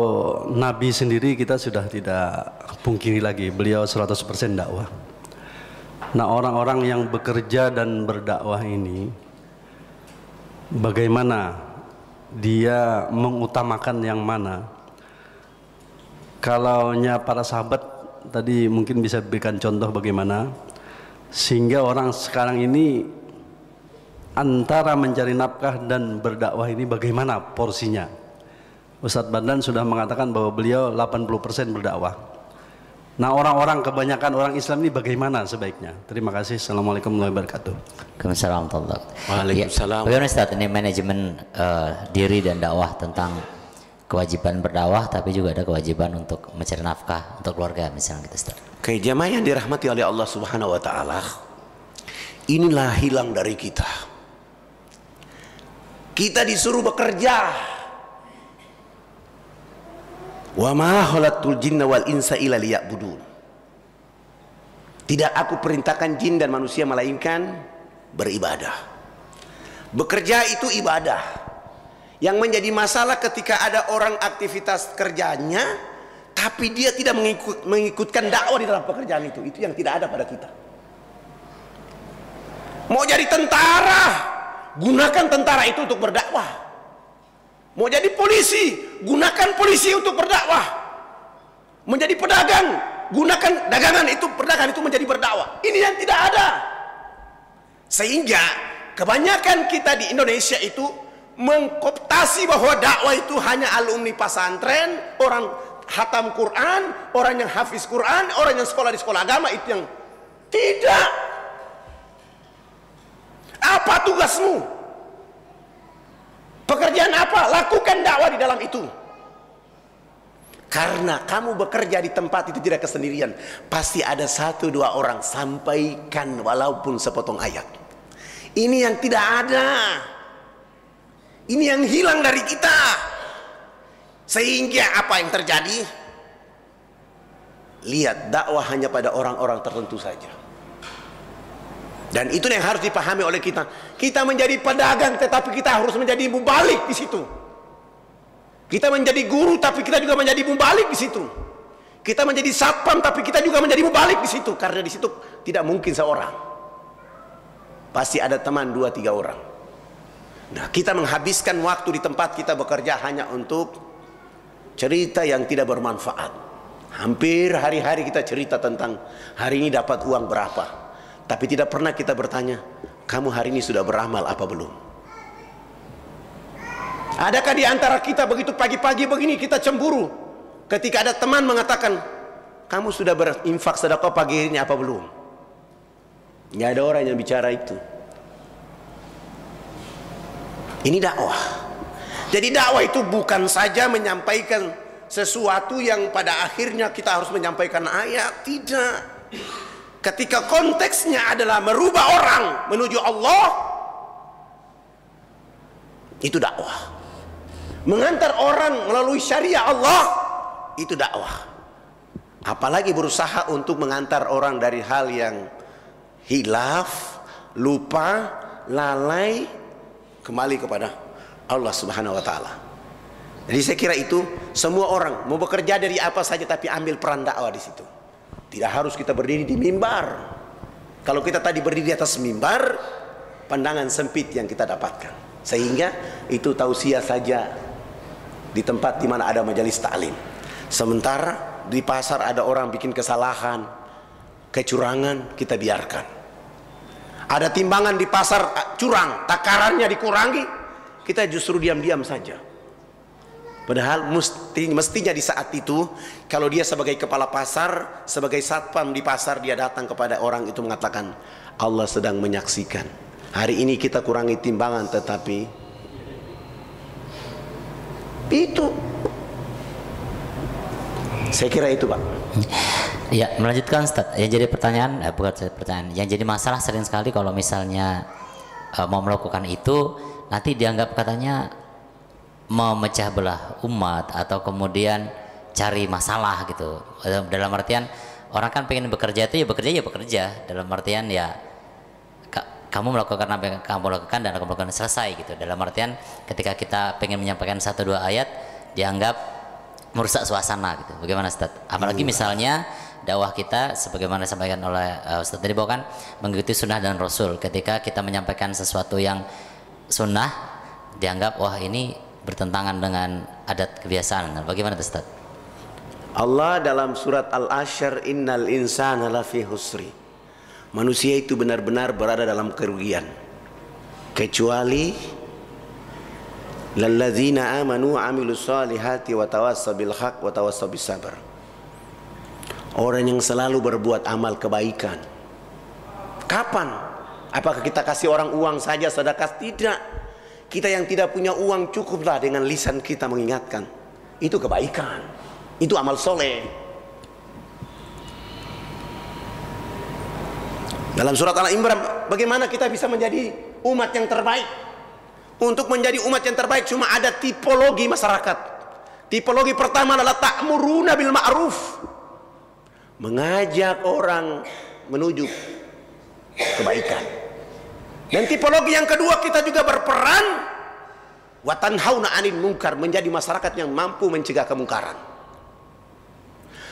Nabi sendiri kita sudah tidak pungkiri lagi, beliau 100% dakwah. Nah, orang-orang yang bekerja dan berdakwah ini, bagaimana dia mengutamakan yang mana? Kalaunya para sahabat tadi mungkin bisa berikan contoh bagaimana, sehingga orang sekarang ini antara mencari nafkah dan berdakwah ini bagaimana porsinya? Ustadz Fadlan sudah mengatakan bahwa beliau 80% berdakwah. Nah, orang-orang kebanyakan orang Islam ini bagaimana sebaiknya? Terima kasih. Assalamualaikum warahmatullahi wabarakatuh. Waalaikumsalam warahmatullahi wabarakatuh. Waalaikumsalam. Bagaimana Ustaz ini manajemen diri dan dakwah tentang kewajiban berdakwah tapi juga ada kewajiban untuk mencari nafkah untuk keluarga misalnya gitu Ustaz. Oke, jamaah yang dirahmati oleh Allah Subhanahu wa taala. Inilah hilang dari kita. Kita disuruh bekerja. Wa ma khalaqtul jinna wal insa illa liya'budun. Tidak aku perintahkan jin dan manusia melainkan beribadah. Bekerja itu ibadah. Yang menjadi masalah ketika ada orang aktivitas kerjanya tapi dia tidak mengikutkan dakwah di dalam pekerjaan itu yang tidak ada pada kita. Mau jadi tentara, gunakan tentara itu untuk berdakwah. Mau jadi polisi, gunakan polisi untuk berdakwah. Menjadi pedagang, gunakan dagangan itu, perdagangan itu menjadi berdakwah. Ini yang tidak ada. Sehingga kebanyakan kita di Indonesia itu mengkooptasi bahwa dakwah itu hanya alumni pesantren, orang khatam Quran, orang yang hafiz Quran, orang yang sekolah di sekolah agama, itu yang tidak. Apa tugasmu? Pekerjaan apa? Lakukan dakwah di dalam itu. Karena kamu bekerja di tempat itu tidak kesendirian. Pasti ada 1-2 orang sampaikan walaupun sepotong ayat. Ini yang tidak ada. Ini yang hilang dari kita. Sehingga apa yang terjadi? Lihat, dakwah hanya pada orang-orang tertentu saja. Dan itu yang harus dipahami oleh kita. Kita menjadi pedagang, tetapi kita harus menjadi mubalik di situ. Kita menjadi guru, tapi kita juga menjadi mubalik di situ. Kita menjadi satpam, tapi kita juga menjadi mubalik di situ. Karena di situ tidak mungkin seorang. Pasti ada teman 2-3 orang. Nah, kita menghabiskan waktu di tempat kita bekerja hanya untuk cerita yang tidak bermanfaat. Hampir hari-hari kita cerita tentang hari ini dapat uang berapa. Tapi tidak pernah kita bertanya, kamu hari ini sudah beramal apa belum? Adakah di antara kita begitu pagi-pagi begini kita cemburu? Ketika ada teman mengatakan, kamu sudah berinfak sedekah pagi ini apa belum? Nggak ada orang yang bicara itu. Ini dakwah. Jadi dakwah itu bukan saja menyampaikan sesuatu yang pada akhirnya kita harus menyampaikan ayat. Tidak. Ketika konteksnya adalah merubah orang menuju Allah, itu dakwah. Mengantar orang melalui syariah Allah, itu dakwah. Apalagi berusaha untuk mengantar orang dari hal yang hilaf, lupa, lalai, kembali kepada Allah Subhanahu wa taala. Jadi saya kira itu semua orang mau bekerja dari apa saja, tapi ambil peran dakwah di situ. Tidak harus kita berdiri di mimbar. Kalau kita tadi berdiri di atas mimbar, pandangan sempit yang kita dapatkan. Sehingga itu tausiah saja di tempat di mana ada majelis taklim. Sementara di pasar ada orang bikin kesalahan, kecurangan, kita biarkan. Ada timbangan di pasar curang, takarannya dikurangi, kita justru diam-diam saja. Padahal mestinya di saat itu, kalau dia sebagai kepala pasar, sebagai satpam di pasar, dia datang kepada orang itu mengatakan, Allah sedang menyaksikan. Hari ini kita kurangi timbangan, tetapi itu. Saya kira itu, Pak. Ya, melanjutkan Ustaz. Yang jadi pertanyaan, bukan pertanyaan, yang jadi masalah sering sekali kalau misalnya mau melakukan itu, nanti dianggap katanya memecah belah umat atau kemudian cari masalah gitu. Dalam artian orang kan pengen bekerja itu ya bekerja. Dalam artian ya kamu melakukan apa yang kamu lakukan dan kamu lakukan selesai gitu. Dalam artian ketika kita pengen menyampaikan 1-2 ayat dianggap merusak suasana gitu. Bagaimana Ustaz? Apalagi misalnya dakwah kita sebagaimana disampaikan oleh Ustaz tadi bahwa kan mengikuti sunnah dan Rasul. Ketika kita menyampaikan sesuatu yang sunnah dianggap wah ini bertentangan dengan adat kebiasaan. Bagaimana Ustaz? Allah dalam surat Al-Ashr, innal insana lafi husri. Manusia itu benar-benar berada dalam kerugian. Kecuali lalladzina amanu wa amilus solihati wa tawassaw bil haq wa tawassaw bis sabr. Orang yang selalu berbuat amal kebaikan. Kapan? Apakah kita kasih orang uang saja sedekah? Tidak. Kita yang tidak punya uang cukuplah dengan lisan kita mengingatkan. Itu kebaikan. Itu amal soleh. Dalam surat Al-Imran, bagaimana kita bisa menjadi umat yang terbaik? Untuk menjadi umat yang terbaik cuma ada tipologi masyarakat. Tipologi pertama adalah ta'muruna bil ma'ruf. Mengajak orang menuju kebaikan. Dan tipologi yang kedua, kita juga berperan wa tanhauna 'anil munkar, menjadi masyarakat yang mampu mencegah kemungkaran.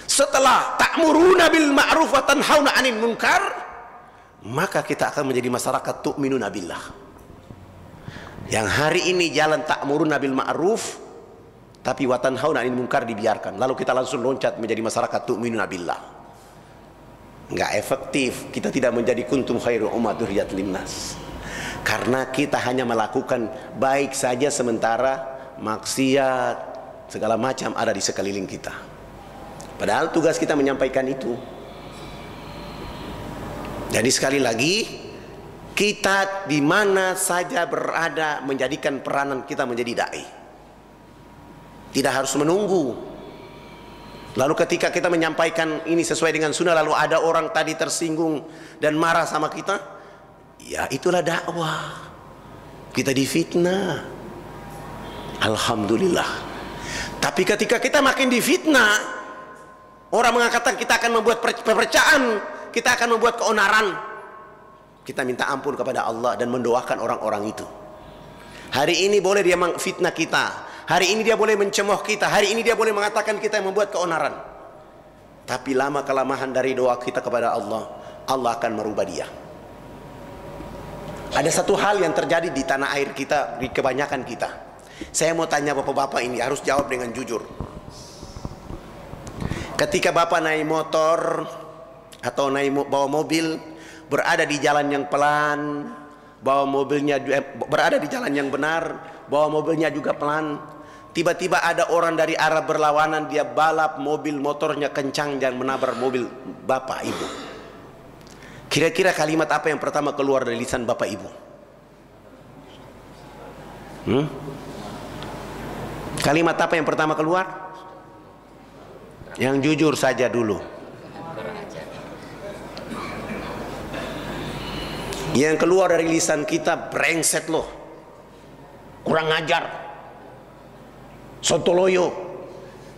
Setelah ta'muruna bil ma'ruf wa tanhauna 'anil munkar, maka kita akan menjadi masyarakat tu'minuna billah. Yang hari ini jalan ta'muruna bil ma'ruf tapi wa tanhauna 'anil munkar dibiarkan. Lalu kita langsung loncat menjadi masyarakat tu'minuna billah. Enggak efektif. Kita tidak menjadi kuntum khairu ummat dzurriyyat linnas. Karena kita hanya melakukan baik saja sementara maksiat segala macam ada di sekeliling kita. Padahal tugas kita menyampaikan itu. Jadi sekali lagi, kita di mana saja berada menjadikan peranan kita menjadi dai. Tidak harus menunggu. Lalu ketika kita menyampaikan ini sesuai dengan sunnah, lalu ada orang tadi tersinggung dan marah sama kita, ya itulah dakwah. Kita difitnah. Alhamdulillah. Tapi ketika kita makin difitnah, orang mengatakan kita akan membuat pepercayaan, kita akan membuat keonaran, kita minta ampun kepada Allah dan mendoakan orang-orang itu. Hari ini boleh dia mengfitnah kita, hari ini dia boleh mencemooh kita, hari ini dia boleh mengatakan kita yang membuat keonaran. Tapi lama kelamahan dari doa kita kepada Allah, Allah akan merubah dia. Ada satu hal yang terjadi di tanah air kita, di kebanyakan kita. Saya mau tanya bapak-bapak ini, harus jawab dengan jujur. Ketika bapak naik motor atau bawa mobil, berada di jalan yang pelan, bawa mobilnya berada di jalan yang benar, bawa mobilnya juga pelan. tiba-tiba ada orang dari arah berlawanan, dia balap mobil motornya kencang dan menabrak mobil bapak ibu. Kira-kira kalimat apa yang pertama keluar dari lisan bapak ibu? Kalimat apa yang pertama keluar? Yang jujur saja dulu. Yang keluar dari lisan kita, brengsek loh, kurang ajar, sontoloyo,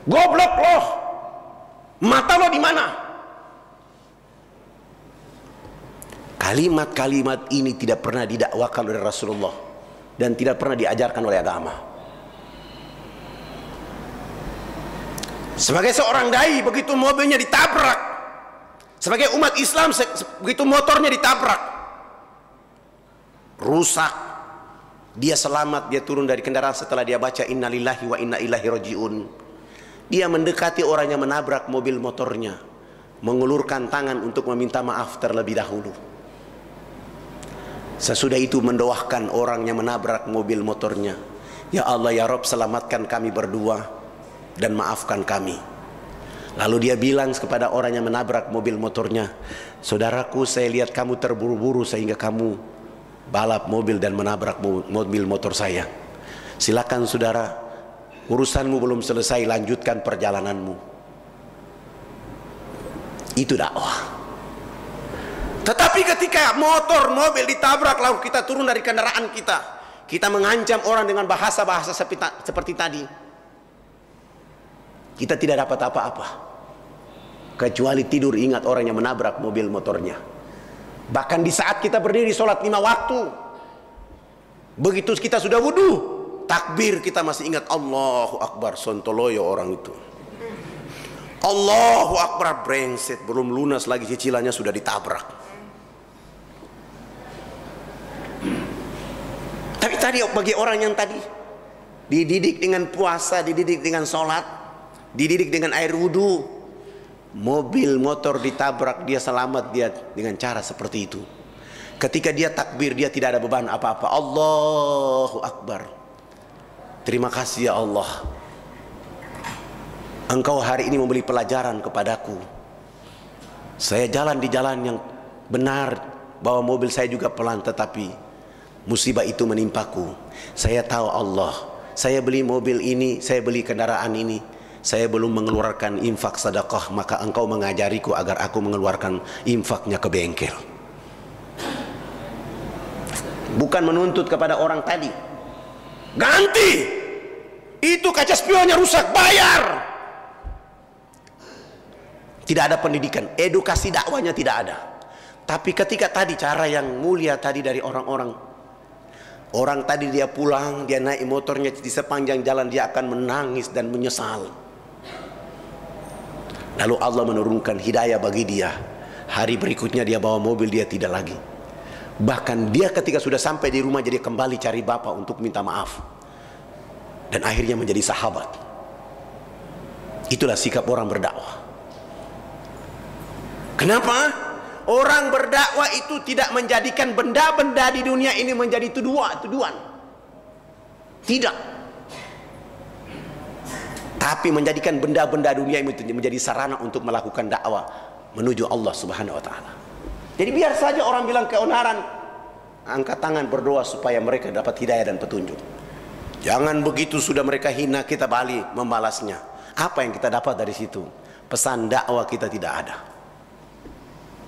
goblok loh, mata lo di mana? Kalimat-kalimat ini tidak pernah didakwakan oleh Rasulullah dan tidak pernah diajarkan oleh agama. Sebagai seorang dai, begitu mobilnya ditabrak, sebagai umat Islam, begitu motornya ditabrak, rusak, dia selamat, dia turun dari kendaraan setelah dia baca innalillahi wa inna ilaihi rajiun. Dia mendekati orang yang menabrak mobil motornya, mengulurkan tangan untuk meminta maaf terlebih dahulu. Sesudah itu mendoakan orang yang menabrak mobil motornya, ya Allah ya Rob, selamatkan kami berdua dan maafkan kami. Lalu dia bilang kepada orang yang menabrak mobil motornya, saudaraku, saya lihat kamu terburu-buru sehingga kamu balap mobil dan menabrak mobil motor saya. Silakan saudara, urusanmu belum selesai, lanjutkan perjalananmu. Itu dakwah. Tetapi ketika motor, mobil ditabrak, lalu kita turun dari kendaraan kita, kita mengancam orang dengan bahasa-bahasa seperti tadi, kita tidak dapat apa-apa kecuali tidur ingat orang yang menabrak mobil motornya. Bahkan di saat kita berdiri sholat 5 waktu, begitu kita sudah wudhu, takbir kita masih ingat Allahu Akbar, sontoloyo orang itu. Allahu Akbar, brengsek, belum lunas lagi cicilannya sudah ditabrak. Tapi tadi bagi orang yang tadi dididik dengan puasa, dididik dengan sholat, dididik dengan air wudhu, mobil motor ditabrak, dia selamat, dia dengan cara seperti itu. Ketika dia takbir, dia tidak ada beban apa-apa. Allahu Akbar, terima kasih ya Allah, Engkau hari ini memberi pelajaran kepadaku. Saya jalan di jalan yang benar, bawa mobil saya juga pelan, tetapi musibah itu menimpaku. Saya tahu Allah, saya beli mobil ini, saya beli kendaraan ini, saya belum mengeluarkan infak sedekah, maka Engkau mengajariku agar aku mengeluarkan infaknya ke bengkel. Bukan menuntut kepada orang tadi, ganti itu kaca spionnya rusak, bayar. Tidak ada pendidikan, edukasi dakwanya tidak ada. Tapi ketika tadi cara yang mulia tadi dari orang-orang tadi, dia pulang, dia naik motornya di sepanjang jalan, dia akan menangis dan menyesal. Lalu Allah menurunkan hidayah bagi dia. Hari berikutnya dia bawa mobil, dia tidak lagi. Bahkan dia ketika sudah sampai di rumah, jadi kembali cari bapak untuk minta maaf. Dan akhirnya menjadi sahabat. Itulah sikap orang berdakwah. Kenapa? Orang berdakwah itu tidak menjadikan benda-benda di dunia ini menjadi tuduhan. Tidak. Tapi menjadikan benda-benda dunia ini menjadi sarana untuk melakukan dakwah menuju Allah Subhanahu wa taala. Jadi biar saja orang bilang keonaran, angkat tangan berdoa supaya mereka dapat hidayah dan petunjuk. Jangan begitu sudah mereka hina, kita balik membalasnya. Apa yang kita dapat dari situ? Pesan dakwah kita tidak ada.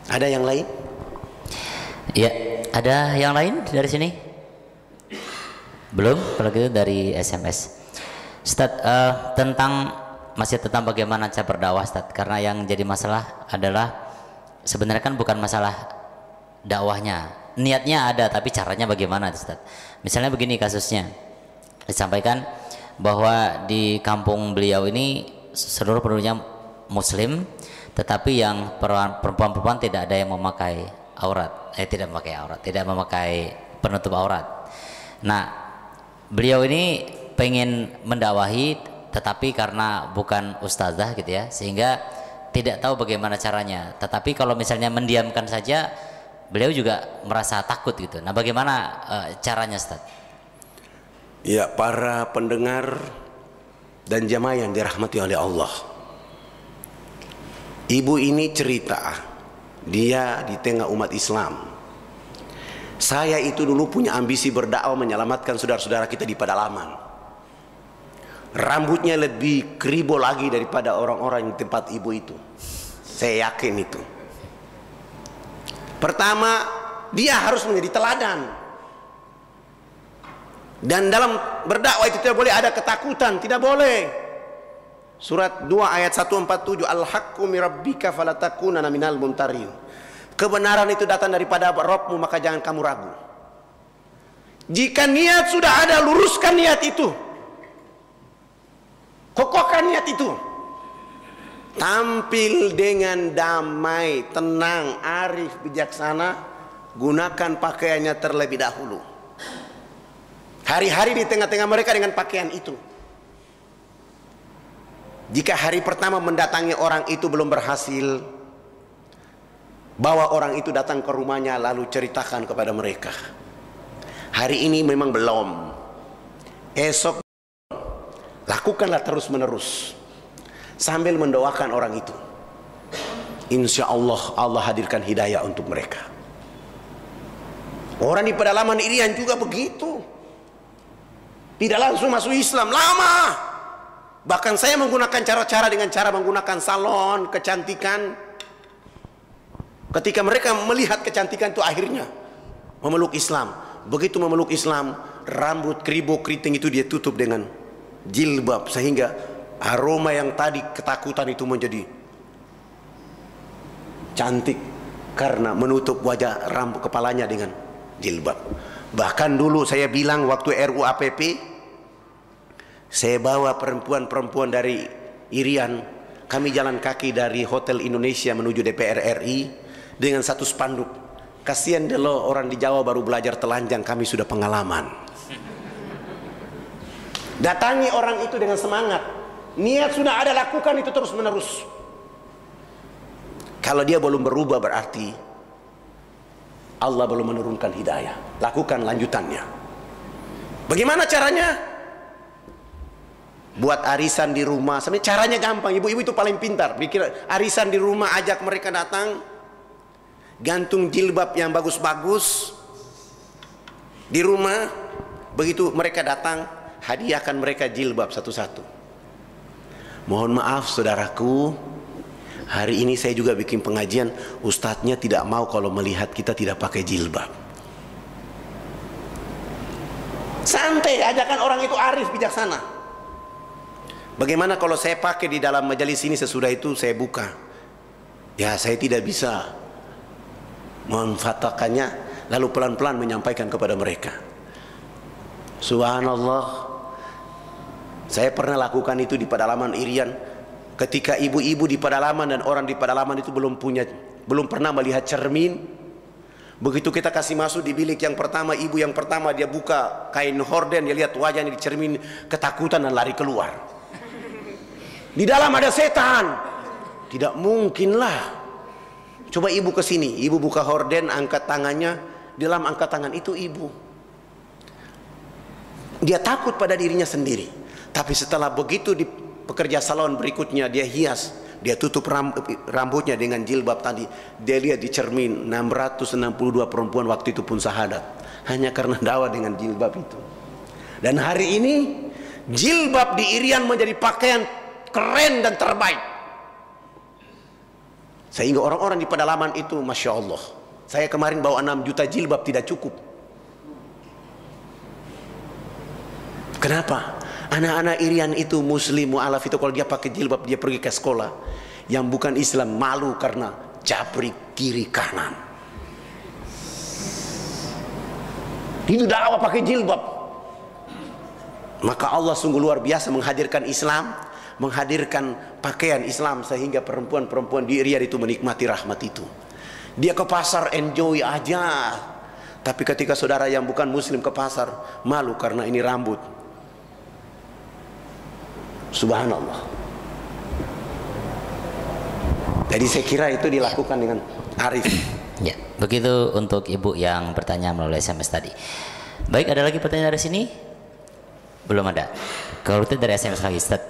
Ada yang lain? Ya, ada yang lain dari sini? Belum? Kalau gitu dari SMS. Ustaz, masih tentang bagaimana cara berdakwah, Ustaz. Karena yang jadi masalah adalah sebenarnya kan bukan masalah dakwahnya. Niatnya ada, tapi caranya bagaimana, Ustaz? Misalnya begini kasusnya. Disampaikan bahwa di kampung beliau ini seluruh penduduknya muslim, tetapi yang perempuan-perempuan tidak ada yang memakai aurat, tidak memakai penutup aurat. Nah, beliau ini pengen mendakwahi, tetapi karena bukan ustazah gitu ya, sehingga tidak tahu bagaimana caranya. Tetapi kalau misalnya mendiamkan saja, beliau juga merasa takut gitu. Nah, bagaimana caranya, Ustaz? Ya, para pendengar dan jamaah yang dirahmati oleh Allah. Ibu ini cerita, dia di tengah umat Islam. Saya itu dulu punya ambisi berdakwah menyelamatkan saudara-saudara kita di pedalaman. Rambutnya lebih keribo lagi daripada orang-orang di tempat ibu itu. Saya yakin itu. Pertama, dia harus menjadi teladan. Dan dalam berdakwah itu tidak boleh ada ketakutan, tidak boleh. Surat 2 ayat 147, Al-haqqu mirabbika falatakunana minal mumtarin. Kebenaran itu datang daripada Rabbmu, maka jangan kamu ragu. Jika niat sudah ada, luruskan niat itu. Kokohkan niat itu. Tampil dengan damai, tenang, arif, bijaksana. Gunakan pakaiannya terlebih dahulu. Hari-hari di tengah-tengah mereka dengan pakaian itu. Jika hari pertama mendatangi orang itu belum berhasil, bawa orang itu datang ke rumahnya lalu ceritakan kepada mereka. Hari ini memang belum, esok lakukanlah terus menerus sambil mendoakan orang itu. Insya Allah, Allah hadirkan hidayah untuk mereka. Orang di pedalaman Irian juga begitu. Tidak langsung masuk Islam, lama. Bahkan saya menggunakan cara-cara dengan cara menggunakan salon, kecantikan. Ketika mereka melihat kecantikan itu akhirnya memeluk Islam. Begitu memeluk Islam, rambut keribo keriting itu dia tutup dengan jilbab. Sehingga aroma yang tadi ketakutan itu menjadi cantik. Karena menutup wajah rambut kepalanya dengan jilbab. Bahkan dulu saya bilang waktu RUAPP, saya bawa perempuan-perempuan dari Irian, kami jalan kaki dari Hotel Indonesia menuju DPR RI dengan satu spanduk. Kasihan dulu orang di Jawa baru belajar telanjang, kami sudah pengalaman. Datangi orang itu dengan semangat. Niat sudah ada, lakukan itu terus menerus. Kalau dia belum berubah berarti Allah belum menurunkan hidayah. Lakukan lanjutannya. Bagaimana caranya? Buat arisan di rumah. Sebenarnya caranya gampang. Ibu-ibu itu paling pintar. Bikin arisan di rumah, ajak mereka datang. Gantung jilbab yang bagus-bagus di rumah. Begitu mereka datang, hadiahkan mereka jilbab satu-satu. Mohon maaf saudaraku, hari ini saya juga bikin pengajian, ustadznya tidak mau kalau melihat kita tidak pakai jilbab. Santai, ajakan orang itu arif, bijaksana. Bagaimana kalau saya pakai di dalam majelis ini, sesudah itu saya buka? Ya, saya tidak bisa memanfaatkannya, lalu pelan-pelan menyampaikan kepada mereka. Subhanallah, saya pernah lakukan itu di pedalaman Irian. Ketika ibu-ibu di pedalaman dan orang di pedalaman itu belum pernah melihat cermin. Begitu kita kasih masuk di bilik yang pertama, ibu yang pertama dia buka kain horden, dia lihat wajahnya di cermin, ketakutan dan lari keluar. Di dalam ada setan. Tidak mungkinlah. Coba ibu ke sini, ibu buka horden, angkat tangannya, di dalam angkat tangan itu ibu. Dia takut pada dirinya sendiri. Tapi setelah begitu di pekerja salon berikutnya dia hias, dia tutup rambutnya dengan jilbab tadi. Dia lihat di cermin 662 perempuan waktu itu pun syahadat hanya karena dakwah dengan jilbab itu. Dan hari ini jilbab di Irian menjadi pakaian keren dan terbaik. Sehingga orang-orang di pedalaman itu Masya Allah. Saya kemarin bawa 6 juta jilbab tidak cukup. Kenapa? Anak-anak Irian itu muslim mu'alaf itu kalau dia pakai jilbab dia pergi ke sekolah yang bukan Islam malu karena jabrik kiri kanan. Itu dakwah pakai jilbab. Maka Allah sungguh luar biasa menghadirkan Islam, menghadirkan pakaian Islam sehingga perempuan-perempuan di Irian itu menikmati rahmat itu. Dia ke pasar enjoy aja. Tapi ketika saudara yang bukan muslim ke pasar malu karena ini rambut. Subhanallah. Jadi saya kira itu dilakukan dengan arif. Ya, begitu untuk ibu yang bertanya melalui SMS tadi. Baik, ada lagi pertanyaan dari sini? Belum ada. Kalau itu dari SMS lagi, Ustaz.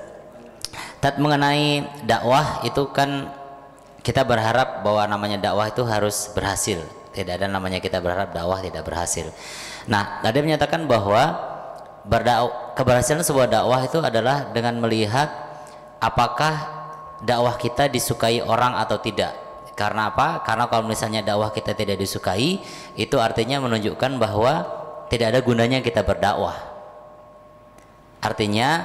Mengenai dakwah itu kan kita berharap bahwa namanya dakwah itu harus berhasil. Tidak ada namanya kita berharap dakwah tidak berhasil. Nah, ada yang menyatakan bahwa keberhasilan sebuah dakwah itu adalah dengan melihat apakah dakwah kita disukai orang atau tidak. Karena apa? Karena kalau misalnya dakwah kita tidak disukai, itu artinya menunjukkan bahwa tidak ada gunanya kita berdakwah. Artinya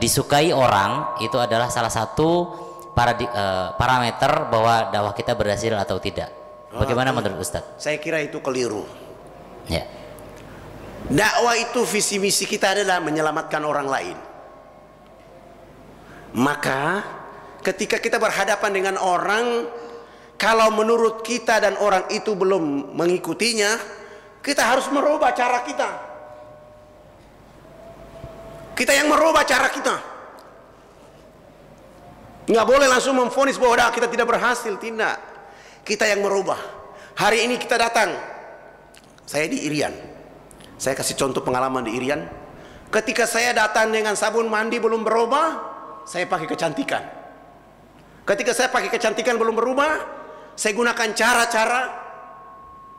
disukai orang itu adalah salah satu parameter bahwa dakwah kita berhasil atau tidak. Bagaimana menurut Ustadz? Saya kira itu keliru. Ya. Dakwah itu visi misi kita adalah menyelamatkan orang lain. Maka ketika kita berhadapan dengan orang, kalau menurut kita dan orang itu belum mengikutinya, kita harus merubah cara kita. Kita yang merubah cara kita. Nggak boleh langsung memvonis bahwa kita tidak berhasil. Tidak. Kita yang merubah. Hari ini kita datang. Saya di Irian. Saya kasih contoh pengalaman di Irian. Ketika saya datang dengan sabun mandi belum berubah, saya pakai kecantikan. Ketika saya pakai kecantikan belum berubah, saya gunakan cara-cara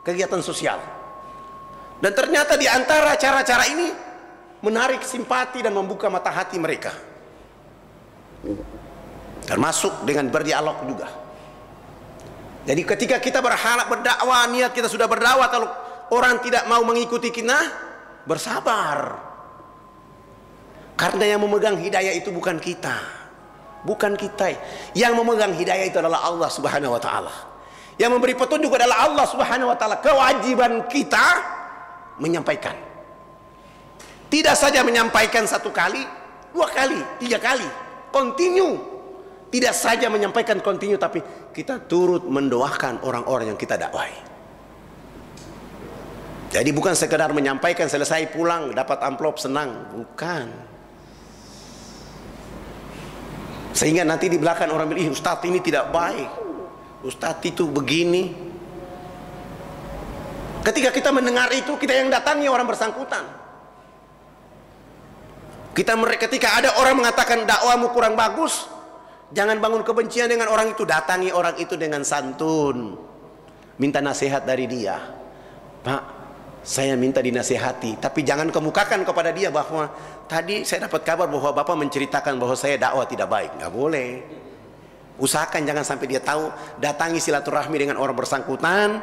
kegiatan sosial. Dan ternyata di antara cara-cara ini menarik simpati dan membuka mata hati mereka. Termasuk dengan berdialog juga. Jadi ketika kita berharap berdakwah, niat kita sudah berdakwah, kalau orang tidak mau mengikuti kita, bersabar. Karena yang memegang hidayah itu bukan kita. Bukan kita. Yang memegang hidayah itu adalah Allah Subhanahu wa taala. Yang memberi petunjuk adalah Allah Subhanahu wa taala. Kewajiban kita menyampaikan. Tidak saja menyampaikan 1 kali, 2 kali, 3 kali, continue. Tidak saja menyampaikan continue, tapi kita turut mendoakan orang-orang yang kita dakwai. Jadi bukan sekedar menyampaikan selesai pulang dapat amplop senang, bukan. Sehingga nanti di belakang orang bilang, Ustadz ini tidak baik, Ustadz itu begini. Ketika kita mendengar itu, kita yang datangi orang bersangkutan. Ketika ada orang mengatakan dakwamu kurang bagus, jangan bangun kebencian dengan orang itu. Datangi orang itu dengan santun, minta nasihat dari dia. Pak, saya minta dinasihati, tapi jangan kemukakan kepada dia bahwa tadi saya dapat kabar bahwa Bapak menceritakan bahwa saya dakwah tidak baik. Nggak boleh. Usahakan jangan sampai dia tahu. Datangi silaturahmi dengan orang bersangkutan.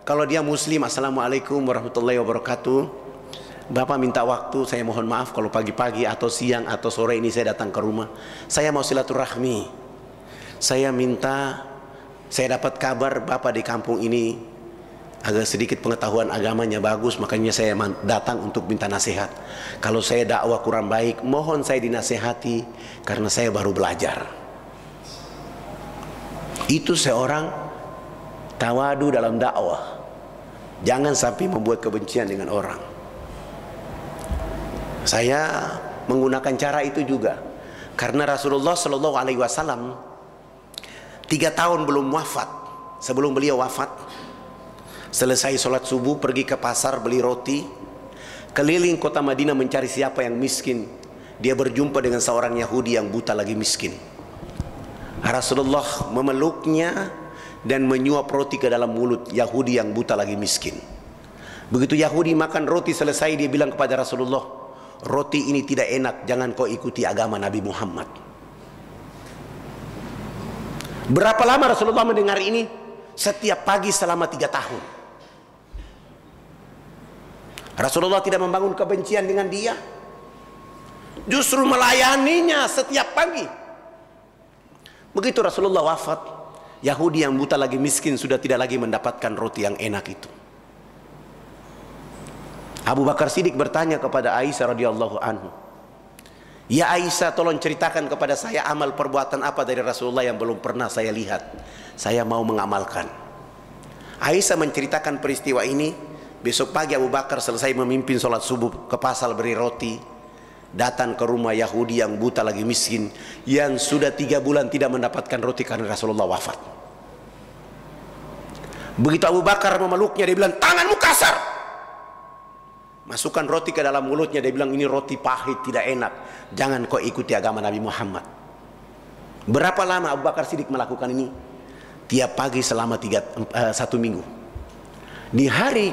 Kalau dia muslim, assalamualaikum warahmatullahi wabarakatuh. Bapak minta waktu, saya mohon maaf kalau pagi-pagi atau siang atau sore ini saya datang ke rumah. Saya mau silaturahmi. Saya dapat kabar Bapak di kampung ini agak sedikit pengetahuan agamanya bagus, makanya saya datang untuk minta nasihat. Kalau saya dakwah kurang baik, mohon saya dinasihati karena saya baru belajar. Itu seorang tawadu dalam dakwah. Jangan sampai membuat kebencian dengan orang. Saya menggunakan cara itu juga karena Rasulullah Shallallahu Alaihi Wasallam 3 tahun belum wafat. Sebelum beliau wafat, selesai sholat subuh pergi ke pasar beli roti, keliling kota Madinah mencari siapa yang miskin. Dia berjumpa dengan seorang Yahudi yang buta lagi miskin. Rasulullah memeluknya dan menyuap roti ke dalam mulut Yahudi yang buta lagi miskin. Begitu Yahudi makan roti selesai, dia bilang kepada Rasulullah, roti ini tidak enak, jangan kau ikuti agama Nabi Muhammad. Berapa lama Rasulullah mendengar ini? Setiap pagi selama 3 tahun. Rasulullah tidak membangun kebencian dengan dia, justru melayaninya setiap pagi. Begitu Rasulullah wafat, Yahudi yang buta lagi miskin sudah tidak lagi mendapatkan roti yang enak itu. Abu Bakar Siddiq bertanya kepada Aisyah radhiyallahu anhu, ya Aisyah, tolong ceritakan kepada saya amal perbuatan apa dari Rasulullah yang belum pernah saya lihat. Saya mau mengamalkan. Aisyah menceritakan peristiwa ini. Besok pagi Abu Bakar selesai memimpin sholat subuh ke pasar beri roti, datang ke rumah Yahudi yang buta lagi miskin, yang sudah 3 bulan tidak mendapatkan roti karena Rasulullah wafat. Begitu Abu Bakar memeluknya, dia bilang, tanganmu kasar. Masukkan roti ke dalam mulutnya, dia bilang ini roti pahit, tidak enak. Jangan kau ikuti agama Nabi Muhammad. Berapa lama Abu Bakar Siddiq melakukan ini? Tiap pagi selama 1 minggu. Di hari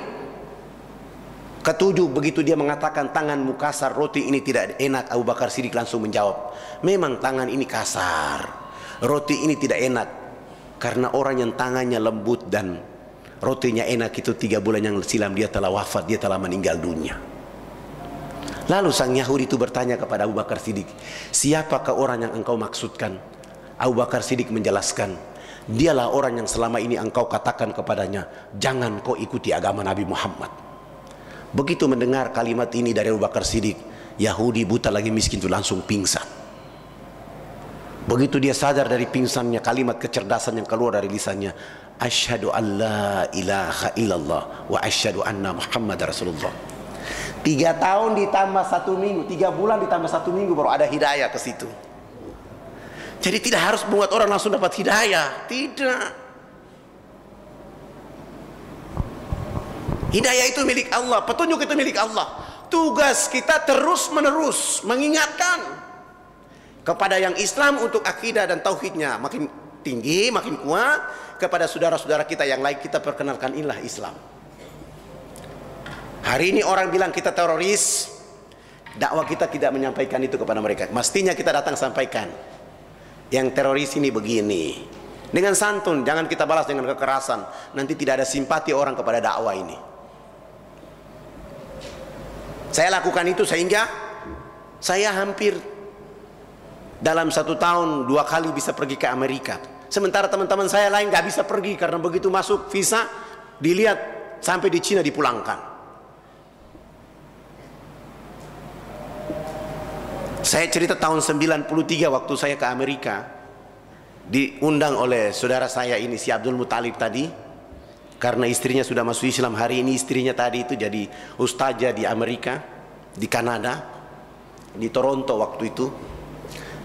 ke-7 begitu dia mengatakan tanganmu kasar, roti ini tidak enak, Abu Bakar Siddiq langsung menjawab, memang tangan ini kasar, roti ini tidak enak, karena orang yang tangannya lembut dan rotinya enak itu 3 bulan yang silam dia telah wafat, dia telah meninggal dunia. Lalu sang Yahudi itu bertanya kepada Abu Bakar Siddiq, siapakah orang yang engkau maksudkan? Abu Bakar Siddiq menjelaskan, dialah orang yang selama ini engkau katakan kepadanya, jangan kau ikuti agama Nabi Muhammad. Begitu mendengar kalimat ini dari Abu Bakar Siddiq, Yahudi buta lagi miskin itu langsung pingsan. Begitu dia sadar dari pingsannya, kalimat kecerdasan yang keluar dari lisannya, asyhadu an la ilaha illallah wa asyhadu anna Muhammad Rasulullah. 3 tahun ditambah 1 minggu, 3 bulan ditambah 1 minggu baru ada hidayah ke situ. Jadi tidak harus membuat orang langsung dapat hidayah, tidak. Hidayah itu milik Allah, petunjuk itu milik Allah. Tugas kita terus menerus mengingatkan kepada yang Islam untuk akidah dan tauhidnya makin tinggi, makin kuat. Kepada saudara-saudara kita yang lain kita perkenalkan inilah Islam. Hari ini orang bilang kita teroris, dakwah kita tidak menyampaikan itu kepada mereka. Mestinya kita datang sampaikan, yang teroris ini begini, dengan santun, jangan kita balas dengan kekerasan. Nanti tidak ada simpati orang kepada dakwah ini. Saya lakukan itu sehingga saya hampir dalam 1 tahun 2 kali bisa pergi ke Amerika. Sementara teman-teman saya lain gak bisa pergi karena begitu masuk visa dilihat sampai di Cina dipulangkan. Saya cerita tahun 93 waktu saya ke Amerika, diundang oleh saudara saya ini si Abdul Muthalib tadi, karena istrinya sudah masuk Islam. Hari ini istrinya tadi itu jadi ustazah di Amerika, di Kanada, di Toronto waktu itu.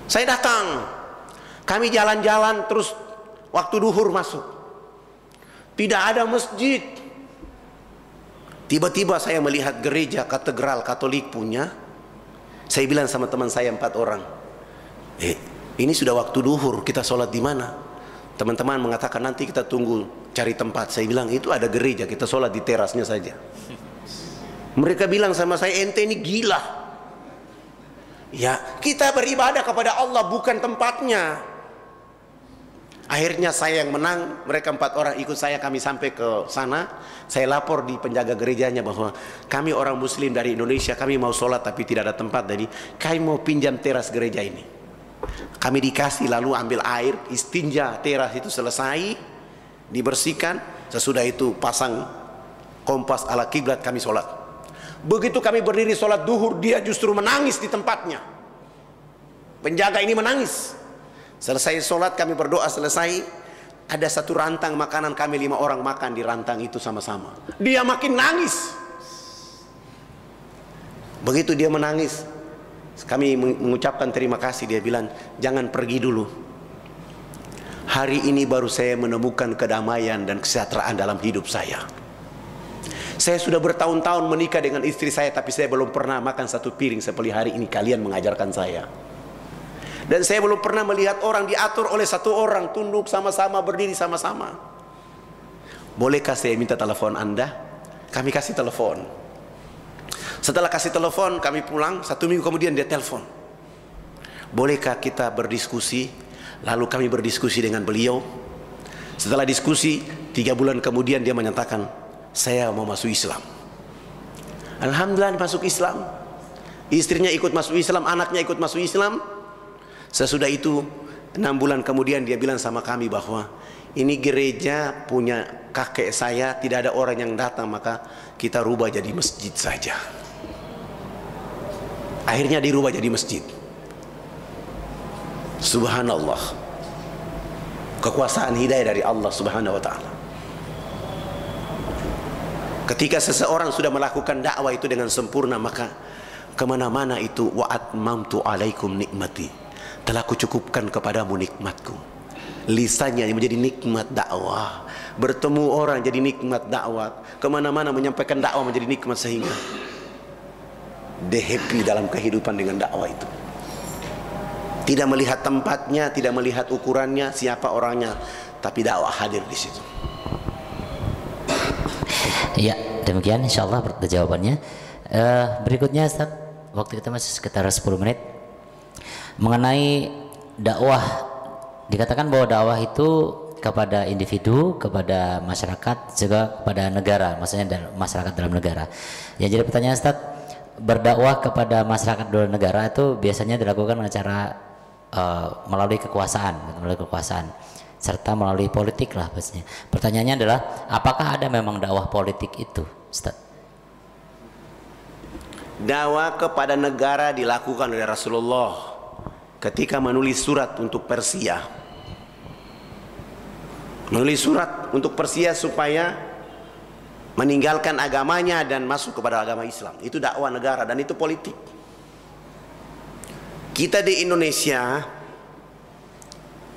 Saya datang, kami jalan-jalan terus waktu duhur masuk, tidak ada masjid. Tiba-tiba saya melihat gereja katedral Katolik punya. Saya bilang sama teman saya 4 orang, ini sudah waktu duhur, kita sholat di mana? Teman-teman mengatakan nanti kita tunggu cari tempat. Saya bilang itu ada gereja, kita sholat di terasnya saja. Mereka bilang sama saya, ente ini gila. Ya, kita beribadah kepada Allah bukan tempatnya. Akhirnya saya yang menang, mereka 4 orang ikut saya, kami sampai ke sana. Saya lapor di penjaga gerejanya bahwa kami orang muslim dari Indonesia, kami mau sholat tapi tidak ada tempat, jadi kami mau pinjam teras gereja ini. Kami dikasih, lalu ambil air, istinja, teras itu selesai, dibersihkan. Sesudah itu pasang kompas ala kiblat, kami sholat. Begitu kami berdiri sholat duhur, dia justru menangis di tempatnya. Penjaga ini menangis. Selesai sholat kami berdoa selesai, ada 1 rantang makanan, kami 5 orang makan di rantang itu sama-sama. Dia makin nangis. Begitu dia menangis, kami mengucapkan terima kasih. Dia bilang, jangan pergi dulu. Hari ini baru saya menemukan kedamaian dan kesejahteraan dalam hidup saya. Saya sudah bertahun-tahun menikah dengan istri saya, tapi saya belum pernah makan 1 piring seperti hari ini kalian mengajarkan saya. Dan saya belum pernah melihat orang diatur oleh 1 orang, tunduk sama-sama, berdiri sama-sama. Bolehkah saya minta telepon Anda? Kami kasih telepon. Setelah kasih telepon, kami pulang. 1 minggu kemudian dia telepon, bolehkah kita berdiskusi? Lalu kami berdiskusi dengan beliau. Setelah diskusi 3 bulan kemudian dia menyatakan, saya mau masuk Islam. Alhamdulillah masuk Islam. Istrinya ikut masuk Islam, anaknya ikut masuk Islam. Sesudah itu 6 bulan kemudian dia bilang sama kami bahwa ini gereja punya kakek saya, tidak ada orang yang datang, maka kita rubah jadi masjid saja. Akhirnya dirubah jadi masjid. Subhanallah, kekuasaan hidayah dari Allah Subhanahu wa ta'ala. Ketika seseorang sudah melakukan dakwah itu dengan sempurna, maka kemana-mana itu, wa atmamtu alaikum nikmati, telah kucukupkan kepadamu nikmatku. Lisannya menjadi nikmat dakwah, bertemu orang jadi nikmat dakwah, kemana-mana menyampaikan dakwah menjadi nikmat, sehingga dia happy dalam kehidupan dengan dakwah itu. Tidak melihat tempatnya, tidak melihat ukurannya, siapa orangnya, tapi dakwah hadir di situ. Ya, demikian insyaallah jawabannya. Berikutnya Ustaz, waktu kita masih sekitar 10 menit. Mengenai dakwah, dikatakan bahwa dakwah itu kepada individu, kepada masyarakat, juga kepada negara, maksudnya masyarakat dalam negara. Ya, jadi pertanyaan Ustaz, berdakwah kepada masyarakat dalam negara itu biasanya dilakukan dengan cara melalui kekuasaan, serta melalui politik lah pastinya. Pertanyaannya adalah, apakah ada memang dakwah politik itu, Ustaz? Dakwah kepada negara dilakukan oleh Rasulullah ketika menulis surat untuk Persia. Menulis surat untuk Persia supaya meninggalkan agamanya dan masuk kepada agama Islam. Itu dakwah negara dan itu politik. Kita di Indonesia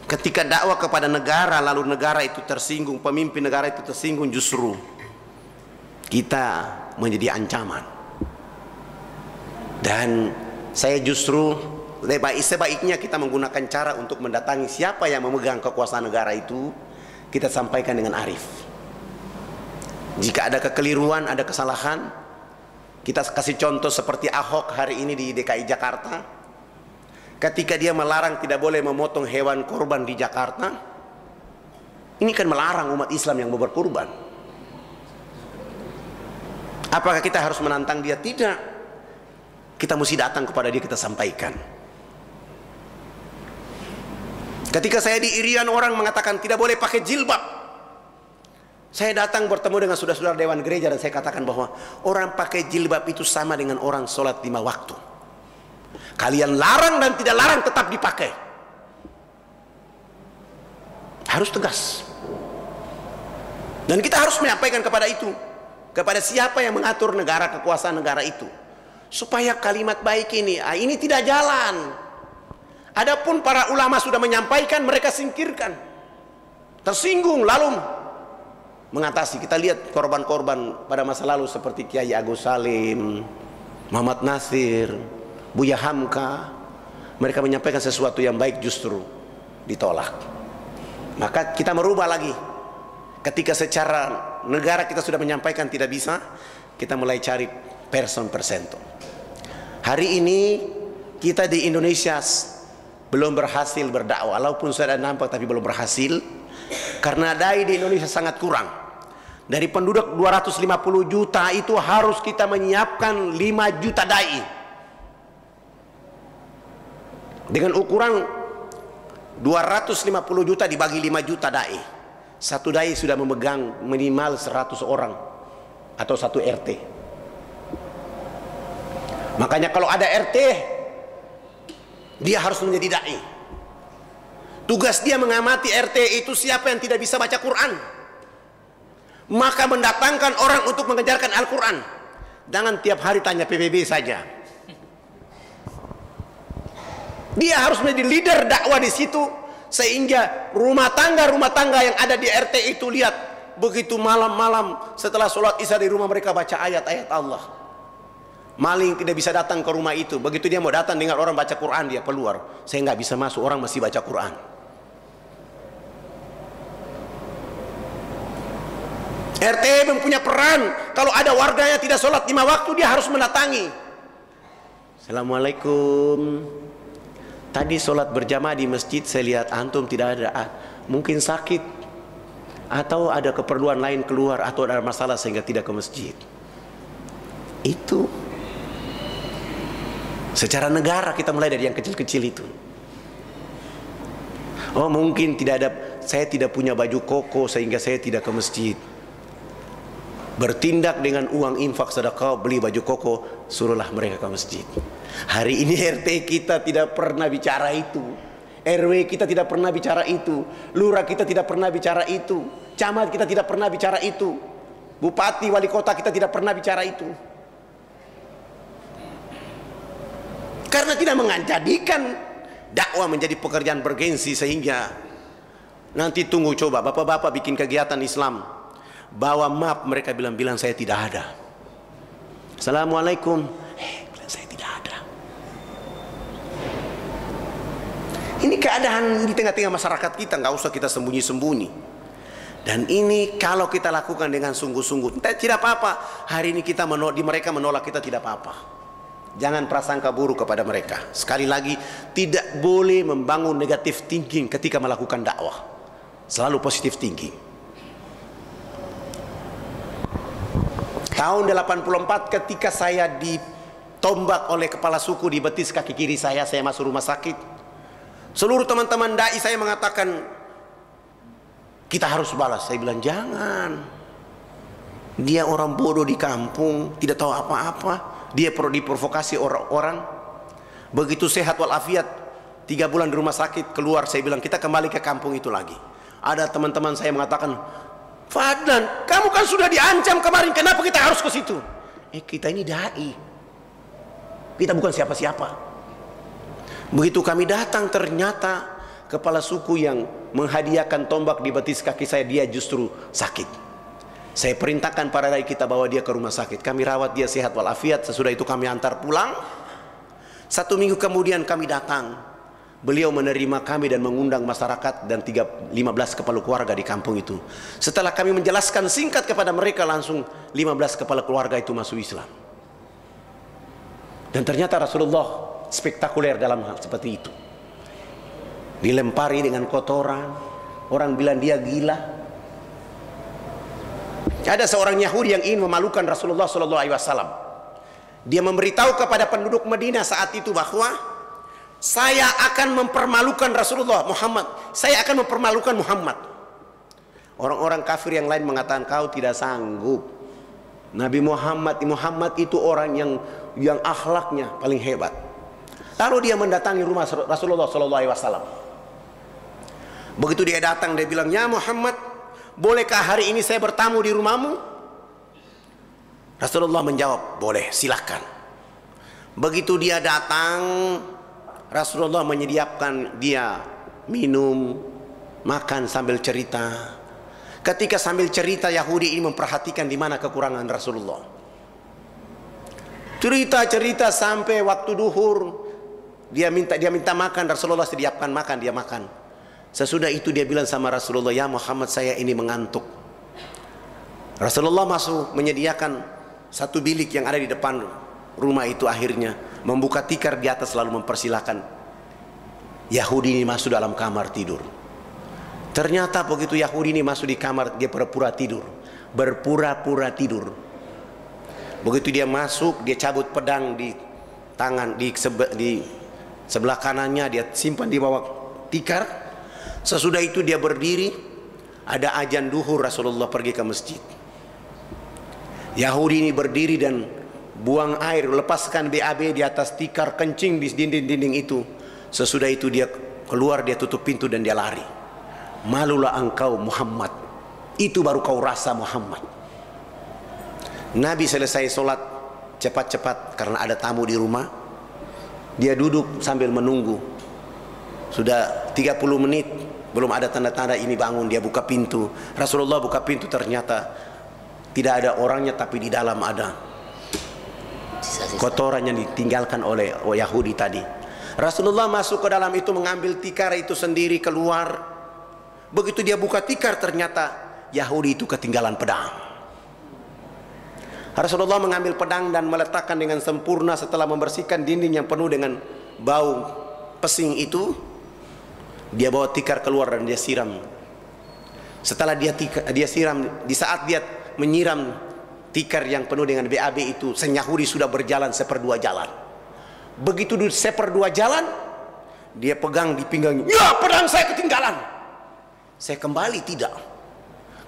ketika dakwah kepada negara lalu negara itu tersinggung, pemimpin negara itu tersinggung, justru kita menjadi ancaman. Dan saya justru sebaiknya kita menggunakan cara untuk mendatangi siapa yang memegang kekuasaan negara itu, kita sampaikan dengan arif. Jika ada kekeliruan, ada kesalahan, kita kasih contoh seperti Ahok hari ini di DKI Jakarta. Ketika dia melarang tidak boleh memotong hewan korban di Jakarta, ini kan melarang umat Islam yang mau berkurban. Apakah kita harus menantang dia? Tidak. Kita mesti datang kepada dia, kita sampaikan. Ketika saya di Irian, orang mengatakan tidak boleh pakai jilbab. Saya datang bertemu dengan saudara-saudara Dewan Gereja dan saya katakan bahwa orang pakai jilbab itu sama dengan orang sholat 5 waktu. Kalian larang dan tidak larang tetap dipakai. Harus tegas. Dan kita harus menyampaikan kepada itu, kepada siapa yang mengatur negara, kekuasaan negara itu, supaya kalimat baik ini tidak jalan. Adapun para ulama sudah menyampaikan, mereka singkirkan, tersinggung lalu mengatasi. Kita lihat korban-korban pada masa lalu seperti Kiai Agus Salim, Muhammad Nasir, Buya Hamka. Mereka menyampaikan sesuatu yang baik justru ditolak. Maka kita merubah lagi. Ketika secara negara kita sudah menyampaikan tidak bisa, kita mulai cari person persento. Hari ini kita di Indonesia belum berhasil berdakwah, walaupun sudah nampak tapi belum berhasil, karena dai di Indonesia sangat kurang. Dari penduduk 250 juta itu harus kita menyiapkan 5 juta dai. Dengan ukuran 250 juta dibagi 5 juta dai. Satu dai sudah memegang minimal 100 orang atau satu RT. Makanya kalau ada RT, dia harus menjadi dai. Tugas dia mengamati RT itu siapa yang tidak bisa baca Quran, maka mendatangkan orang untuk mengajarkan Al-Quran. Jangan tiap hari tanya PBB saja. Dia harus menjadi leader dakwah di situ, sehingga rumah tangga yang ada di RT itu lihat begitu malam-malam setelah sholat isya di rumah mereka baca ayat-ayat Allah. Maling tidak bisa datang ke rumah itu. Begitu dia mau datang dengar orang baca Quran, dia keluar. Saya nggak bisa masuk, orang masih baca Quran. RT mempunyai peran. Kalau ada warganya tidak sholat 5 waktu, dia harus mendatangi. Assalamualaikum. Tadi sholat berjamaah di masjid, saya lihat antum tidak ada. Mungkin sakit, atau ada keperluan lain keluar, atau ada masalah sehingga tidak ke masjid. Itu secara negara kita mulai dari yang kecil-kecil itu. Oh mungkin saya tidak punya baju koko sehingga saya tidak ke masjid. Bertindak dengan uang infak sedekah, beli baju koko, suruhlah mereka ke masjid. Hari ini RT kita tidak pernah bicara itu, RW kita tidak pernah bicara itu, lurah kita tidak pernah bicara itu, camat kita tidak pernah bicara itu, bupati, wali kota kita tidak pernah bicara itu. Karena tidak menjadikan dakwah menjadi pekerjaan bergengsi, sehingga nanti tunggu coba bapak-bapak bikin kegiatan Islam, bawa map, mereka bilang saya tidak ada. Assalamualaikum, bilang Ini keadaan di tengah-tengah masyarakat kita, nggak usah kita sembunyi-sembunyi. Dan ini kalau kita lakukan dengan sungguh-sungguh, tidak apa-apa. Hari ini mereka menolak kita, tidak apa-apa. Jangan prasangka buruk kepada mereka. Sekali lagi, tidak boleh membangun negatif thinking ketika melakukan dakwah. Selalu positif thinking. Tahun 84 ketika saya ditombak oleh kepala suku di betis kaki kiri saya masuk rumah sakit. Seluruh teman-teman dai saya mengatakan kita harus balas. Saya bilang jangan. Dia orang bodoh di kampung, tidak tahu apa-apa. Dia perlu diprovokasi orang-orang. Begitu sehat walafiat, 3 bulan di rumah sakit keluar, saya bilang kita kembali ke kampung itu lagi. Ada teman-teman saya mengatakan, Fadlan, kamu kan sudah diancam kemarin, kenapa kita harus ke situ? Kita ini dai, kita bukan siapa-siapa. Begitu kami datang, ternyata kepala suku yang menghadiahkan tombak di betis kaki saya, dia justru sakit. Saya perintahkan para dai kita bawa dia ke rumah sakit. Kami rawat dia sehat walafiat. Sesudah itu kami antar pulang. 1 minggu kemudian kami datang. Beliau menerima kami dan mengundang masyarakat dan 15 kepala keluarga di kampung itu. Setelah kami menjelaskan singkat kepada mereka, langsung 15 kepala keluarga itu masuk Islam. Dan ternyata Rasulullah spektakuler dalam hal seperti itu. Dilempari dengan kotoran, orang bilang dia gila. Ada seorang Yahudi yang ingin memalukan Rasulullah SAW. Dia memberitahu kepada penduduk Madinah saat itu bahwa saya akan mempermalukan Rasulullah Muhammad. Saya akan mempermalukan Muhammad. Orang-orang kafir yang lain mengatakan kau tidak sanggup. Nabi Muhammad itu orang yang akhlaknya paling hebat. Lalu dia mendatangi rumah Rasulullah SAW. Begitu dia datang, dia bilang, ya Muhammad, bolehkah hari ini saya bertamu di rumahmu? Rasulullah menjawab, boleh, silakan. Begitu dia datang, Rasulullah menyediakan dia minum, makan sambil cerita. Ketika sambil cerita, Yahudi ini memperhatikan di mana kekurangan Rasulullah. Cerita sampai waktu duhur, dia minta makan, Rasulullah sediakan makan, dia makan. Sesudah itu dia bilang sama Rasulullah, ya Muhammad, saya ini mengantuk. Rasulullah masuk menyediakan satu bilik yang ada di depan rumah itu, akhirnya membuka tikar di atas lalu mempersilahkan Yahudi ini masuk dalam kamar tidur. Ternyata begitu Yahudi ini masuk di kamar, dia berpura-pura tidur. Begitu dia masuk, dia cabut pedang di tangan, di sebelah kanannya, dia simpan di bawah tikar. Sesudah itu dia berdiri, ada azan duhur, Rasulullah pergi ke masjid. Yahudi ini berdiri dan buang air, lepaskan BAB di atas tikar, kencing di dinding-dinding itu. Sesudah itu dia keluar, dia tutup pintu dan dia lari. Malulah engkau Muhammad, itu baru kau rasa Muhammad. Nabi selesai sholat cepat-cepat karena ada tamu di rumah. Dia duduk sambil menunggu. Sudah 30 menit belum ada tanda-tanda ini bangun. Dia buka pintu. Rasulullah buka pintu, ternyata tidak ada orangnya, tapi di dalam ada kotoran yang ditinggalkan oleh Yahudi tadi. Rasulullah masuk ke dalam itu, mengambil tikar itu sendiri, keluar. Begitu dia buka tikar, ternyata Yahudi itu ketinggalan pedang. Rasulullah mengambil pedang dan meletakkan dengan sempurna. Setelah membersihkan dinding yang penuh dengan bau pesing itu, dia bawa tikar keluar dan dia siram. Setelah dia siram, di saat dia menyiram tikar yang penuh dengan BAB itu, sang Yahudi sudah berjalan 1/2 jalan. Begitu 1/2 jalan, dia pegang di pinggangnya, ya pedang saya ketinggalan. Saya kembali tidak.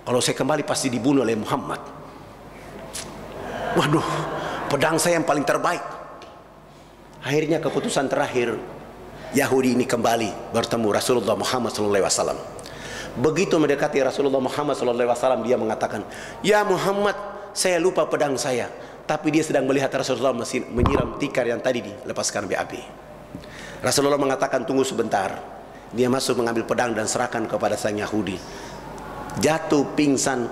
Kalau saya kembali pasti dibunuh oleh Muhammad. Waduh, pedang saya yang paling terbaik. Akhirnya keputusan terakhir, Yahudi ini kembali bertemu Rasulullah Muhammad SAW. Begitu mendekati Rasulullah Muhammad SAW, dia mengatakan, ya Muhammad, saya lupa pedang saya. Tapi dia sedang melihat Rasulullah menyiram tikar yang tadi dilepaskan BAB. Rasulullah mengatakan, tunggu sebentar. Dia masuk mengambil pedang dan serahkan kepada sang Yahudi. Jatuh pingsan.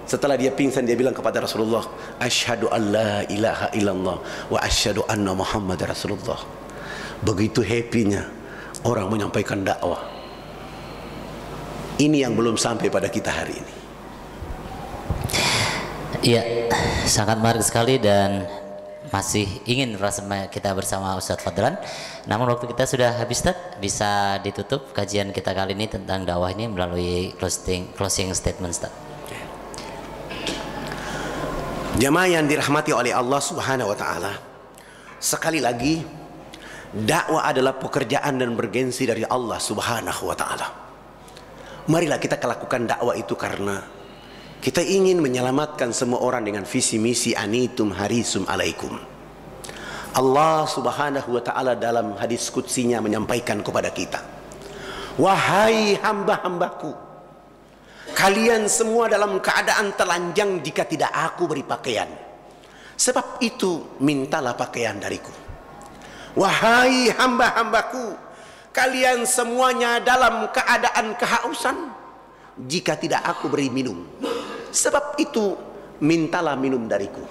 Setelah dia pingsan, dia bilang kepada Rasulullah, asyhadu an la ilaha illallah wa asyhadu anna Muhammad Rasulullah. Begitu happy-nya orang menyampaikan dakwah. Ini yang belum sampai pada kita hari ini. Iya, sangat menarik sekali dan masih ingin kita bersama Ustadz Fadlan. Namun waktu kita sudah habis, Ustadz. Bisa ditutup kajian kita kali ini tentang dakwah ini melalui closing statement, Ustadz. Jamaah yang dirahmati oleh Allah Subhanahu wa taala. Sekali lagi, dakwah adalah pekerjaan dan bergensi dari Allah Subhanahu wa taala. Marilah kita lakukan dakwah itu karena kita ingin menyelamatkan semua orang dengan visi misi anitum harisum alaikum. Allah Subhanahu wa taala dalam hadis qudsinya menyampaikan kepada kita, wahai hamba-hambaku, kalian semua dalam keadaan telanjang jika tidak aku beri pakaian. Sebab itu mintalah pakaian dariku. Wahai hamba-hambaku, kalian semuanya dalam keadaan kehausan jika tidak aku beri minum. Sebab itu mintalah minum dariku.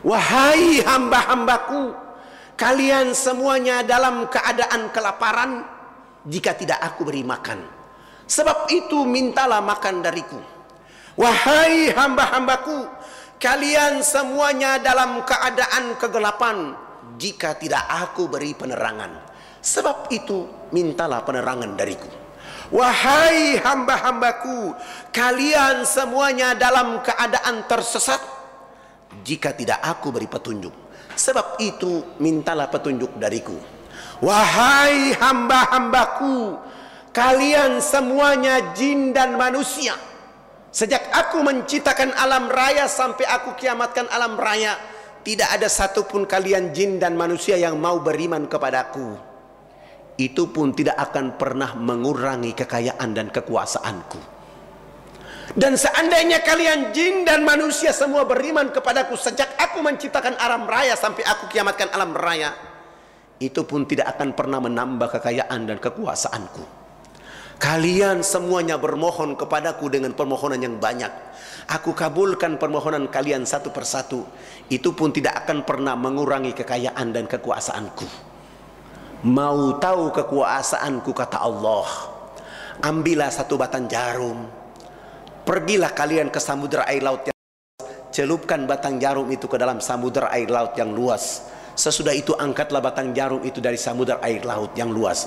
Wahai hamba-hambaku, kalian semuanya dalam keadaan kelaparan jika tidak aku beri makan. Sebab itu mintalah makan dariku. Wahai hamba-hambaku, kalian semuanya dalam keadaan kegelapan jika tidak aku beri penerangan. Sebab itu mintalah penerangan dariku. Wahai hamba-hambaku, kalian semuanya dalam keadaan tersesat jika tidak aku beri petunjuk. Sebab itu mintalah petunjuk dariku. Wahai hamba-hambaku, kalian semuanya jin dan manusia, sejak aku menciptakan alam raya sampai aku kiamatkan alam raya, tidak ada satupun kalian jin dan manusia yang mau beriman kepadaku. Itu pun tidak akan pernah mengurangi kekayaan dan kekuasaanku. Dan seandainya kalian jin dan manusia semua beriman kepadaku sejak aku menciptakan alam raya sampai aku kiamatkan alam raya, itu pun tidak akan pernah menambah kekayaan dan kekuasaanku. Kalian semuanya bermohon kepadaku dengan permohonan yang banyak. Aku kabulkan permohonan kalian satu persatu. Itu pun tidak akan pernah mengurangi kekayaan dan kekuasaanku. Mau tahu kekuasaanku, kata Allah, ambillah satu batang jarum, pergilah kalian ke samudera air laut yang luas, celupkan batang jarum itu ke dalam samudera air laut yang luas. Sesudah itu angkatlah batang jarum itu dari samudera air laut yang luas.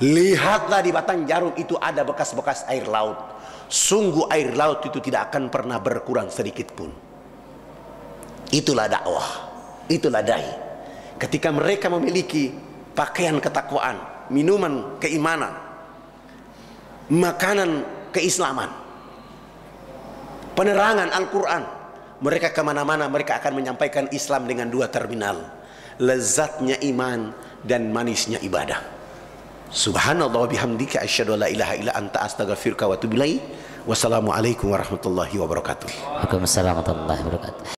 Lihatlah di batang jarum itu ada bekas-bekas air laut. Sungguh air laut itu tidak akan pernah berkurang sedikit pun. Itulah dakwah, itulah dai. Ketika mereka memiliki pakaian ketakwaan, minuman keimanan, makanan keislaman, penerangan Al-Quran, mereka kemana-mana mereka akan menyampaikan Islam dengan dua terminal, lezatnya iman dan manisnya ibadah. Subhanallah wa bihamdika asyhadu an la ilaha illa anta astaghfiruka wa atubu ilaik. Wassalamualaikum warahmatullahi wabarakatuh. Waalaikumsalam warahmatullahi wabarakatuh.